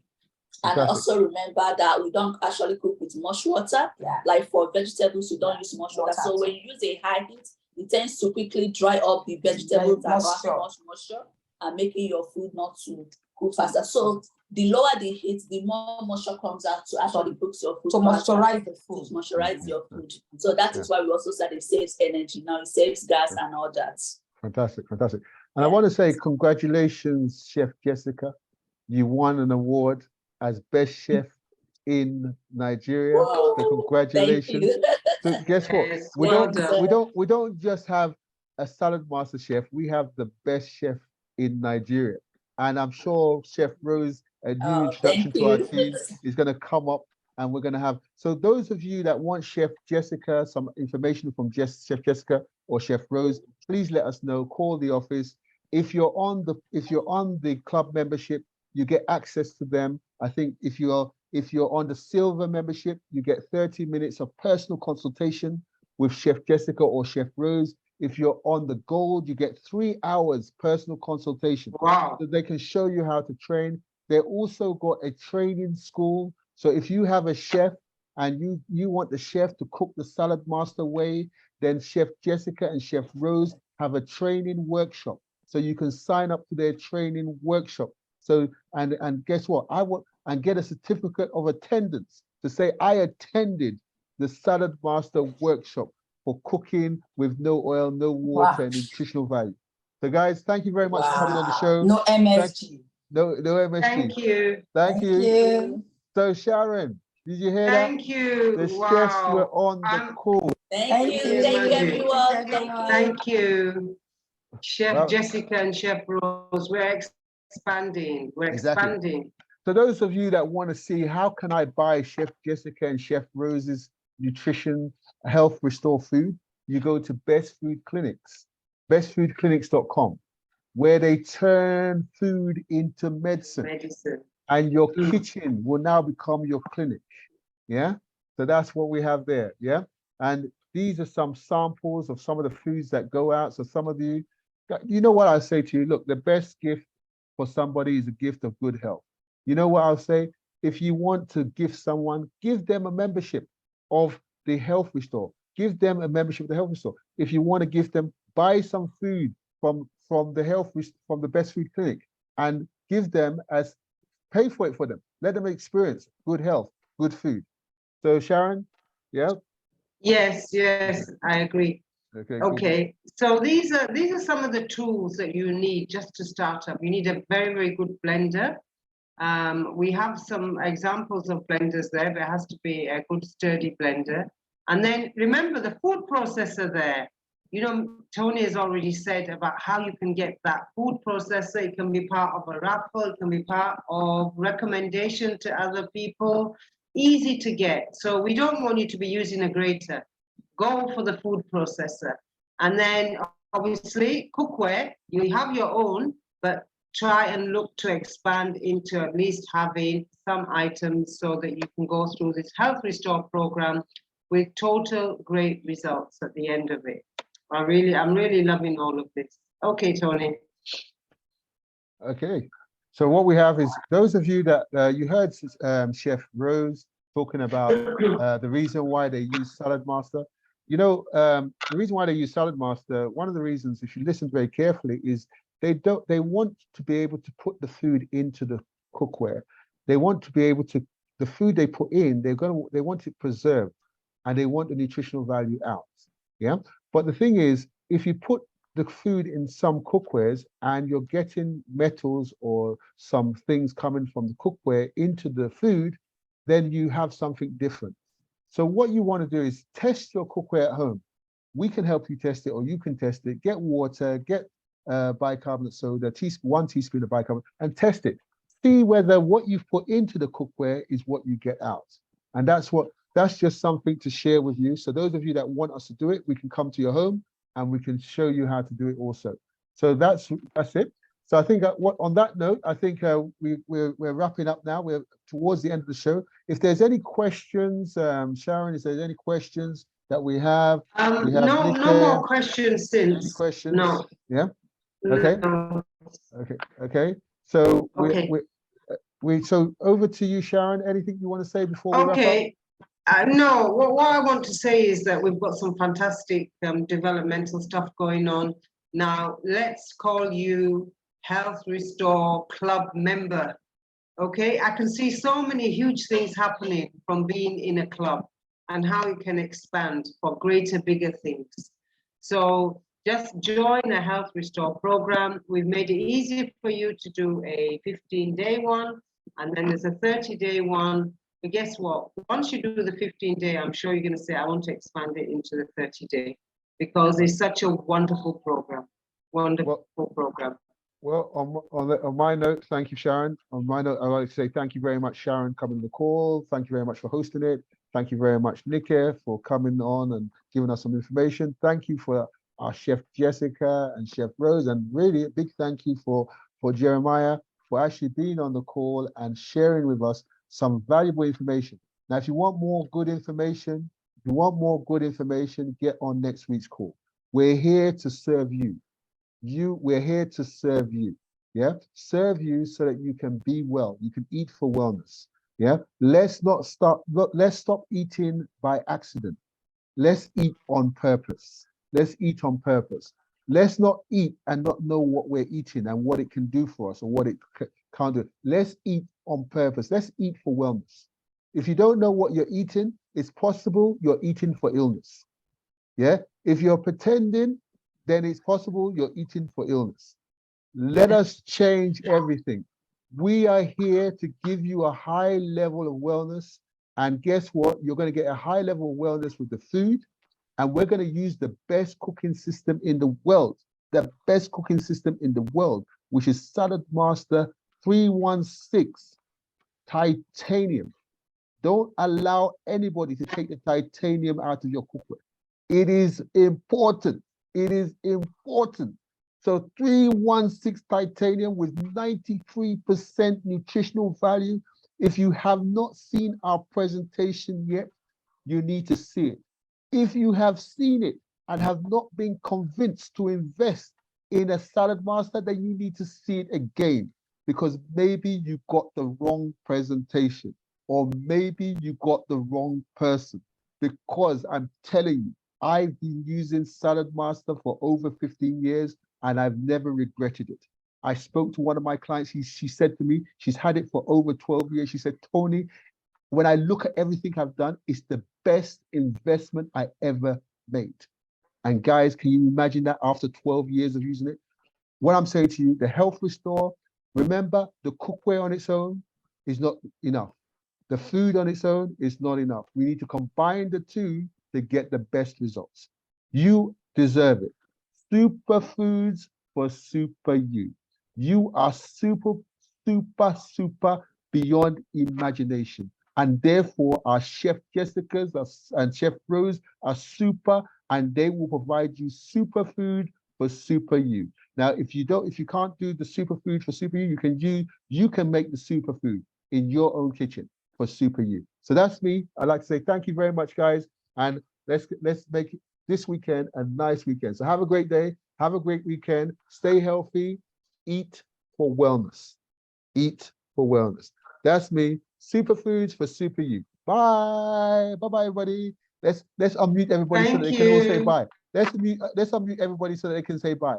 And also remember that we don't actually cook with much water. Like for vegetables, we don't use much water. So when you use a high heat, it tends to quickly dry up the vegetables that have much moisture and making your food not to cook faster. So the lower the heat, the more moisture comes out to actually cook your food. To moisturize the food. To moisturize your food. So that is why we also said it saves energy. Now it saves gas and all that. Fantastic. And I want to say congratulations, Chef Jessica. You won an award as best chef in Nigeria. Wow. So congratulations. So guess what? Yes, We don't just have a Salad Master chef. We have the best chef in Nigeria. And I'm sure Chef Rose, a new introduction to our team, is going to come up, and we're going to have. So those of you that want Chef Jessica, some information from Chef Jessica or Chef Rose, please let us know. Call the office. If you're on the club membership, you get access to them. I think if you're on the silver membership, you get 30 minutes of personal consultation with Chef Jessica or Chef Rose. If you're on the gold, you get 3 hours personal consultation. Wow. So they can show you how to train. They also got a training school. So if you have a chef and you want the chef to cook the Salad Master way, then Chef Jessica and Chef Rose have a training workshop. So you can sign up to their training workshop. So, and guess what? And get a certificate of attendance to say, I attended the Salad Master workshop for cooking with no oil, no water, and nutritional value. So guys, thank you very much for coming on the show. No MSG. No MSG. Thank you. Thank you. you. So Sharon, did you hear that? Thank you. The chefs were Wow. on the call. Thank you, you, thank you, Mandy. everyone. Thank you. Thank you. Chef Well- Jessica and Chef Rose, we're expanding. We're Exactly. expanding. So those of you that want to see how can I buy Chef Jessica and Chef Rose's nutrition, health, restore food, you go to Best Food Clinics, bestfoodclinics.com, where they turn food into medicine. Medicine. And your Mm. kitchen will now become your clinic. Yeah. So that's what we have there. Yeah. And these are some samples of some of the foods that go out. So some of you know what I say to you, look, the best gift for somebody is a gift of good health. You know what I'll say? If you want to give someone, give them a membership of the Health Restore. Give them a membership of the Health Restore. If you want to give them, buy some food from the Best Food Clinic and give them pay for it for them. Let them experience good health, good food. So Sharon, yeah? Yes, yes, I agree. Okay. Okay, so these are some of the tools that you need just to start up. You need a very, very good blender. We have some examples of blenders there, but it has to be a good sturdy blender. And then remember the food processor there. You know, Tony has already said about how you can get that food processor. It can be part of a raffle, it can be part of recommendation to other people, easy to get. So we don't want you to be using a grater. Go for the food processor. And then obviously cookware, you have your own, but try and look to expand into at least having some items so that you can go through this Health Restore program with total great results at the end of it. I'm really loving all of this. Okay, Tony. Okay. So what we have is those of you that you heard Chef Rose talking about the reason why they use Salad Master. You know, the reason why they use Salad Master, one of the reasons, if you listen very carefully, is they want to be able to put the food into the cookware. They want to be able to, the food they put in, they want it preserved and they want the nutritional value out. Yeah. But the thing is, if you put the food in some cookwares and you're getting metals or some things coming from the cookware into the food, then you have something different. So what you want to do is test your cookware at home. We can help you test it, or you can test it. Get water, get bicarbonate soda, 1 teaspoon of bicarbonate, and test it. See whether what you've put into the cookware is what you get out. And that's just something to share with you. So those of you that want us to do it, we can come to your home and we can show you how to do it also. So that's it. So I think on that note, I think we're wrapping up now. We're towards the end of the show. If there's any questions, Sharon, if there's any questions that we have no more questions since. Any questions? No. Yeah. Okay. No. Okay. So Okay. so over to you, Sharon. Anything you want to say before we wrap up? Okay. No, what I want to say is that we've got some fantastic developmental stuff going on. Now, let's call you Health Restore Club member. Okay, I can see so many huge things happening from being in a club and how it can expand for greater, bigger things. So just join a Health Restore program. We've made it easy for you to do a 15-day one, and then there's a 30-day one. But guess what? Once you do the 15-day, I'm sure you're going to say, I want to expand it into the 30-day because it's such a wonderful program. Wonderful program. Well, on my note, thank you, Sharon. On my note, I'd like to say thank you very much, Sharon, coming to the call. Thank you very much for hosting it. Thank you very much, Nikke, for coming on and giving us some information. Thank you for our Chef Jessica and Chef Rose, and really a big thank you for Jeremiah for actually being on the call and sharing with us some valuable information. Now, if you want more good information, get on next week's call. We're here to serve you. We're here to serve you. Yeah, serve you so that you can be well. You can eat for wellness. Yeah, let's stop eating by accident. Let's eat on purpose. Let's eat on purpose. Let's not eat and not know what we're eating and what it can do for us or what it can't do. Let's eat on purpose. Let's eat for wellness. If you don't know what you're eating, it's possible you're eating for illness. Yeah, if you're pretending, then it's possible you're eating for illness. Let us change everything. We are here to give you a high level of wellness. And guess what? You're going to get a high level of wellness with the food. And we're going to use the best cooking system in the world, which is Salad Master 316 Titanium. Don't allow anybody to take the titanium out of your cookware. It is important. It is important. So 316 titanium with 93% nutritional value. If you have not seen our presentation yet, you need to see it. If you have seen it and have not been convinced to invest in a Salad Master, then you need to see it again, because maybe you got the wrong presentation or maybe you got the wrong person. Because I'm telling you, I've been using Salad Master for over 15 years and I've never regretted it. I spoke to one of my clients. She said to me, she's had it for over 12 years. She said, Tony, when I look at everything I've done, it's the best investment I ever made. And guys, can you imagine that after 12 years of using it? What I'm saying to you, the Health Restore, remember, the cookware on its own is not enough. The food on its own is not enough. We need to combine the two to get the best results. You deserve it. Superfoods for super you. You are super beyond imagination. And therefore, our Chef Jessica's and Chef Rose are super, and they will provide you superfood for super you. Now, if you can't do the superfood for super you can make the superfood in your own kitchen for super you. So that's me. I'd like to say thank you very much, guys, and let's make this weekend a nice weekend. So have a great day, have a great weekend, stay healthy, eat for wellness. Eat for wellness. That's me. Superfoods for super you. Bye. Bye-bye, everybody. Let's unmute everybody so that they can all say bye. Let's unmute everybody so that they can say bye.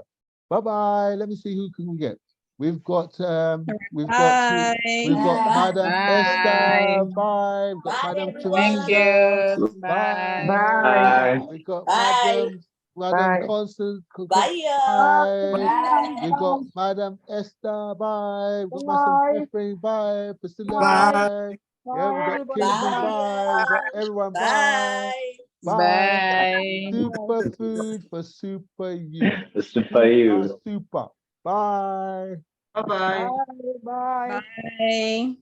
Bye-bye. Let me see who can we get. We've got Madam Esther. Bye. We've got Madam Teresa. Bye. Bye. We've got Bye. Madam Constance. Bye. Bye. We've got Madam Esther. Bye. We've got Madam Ephraim. Bye. Priscilla. Bye. Yeah, we've got Kimberly. Bye. We've got everyone. Bye. Bye. Super food for super you. Super you. Super. Bye. Bye-bye. Bye.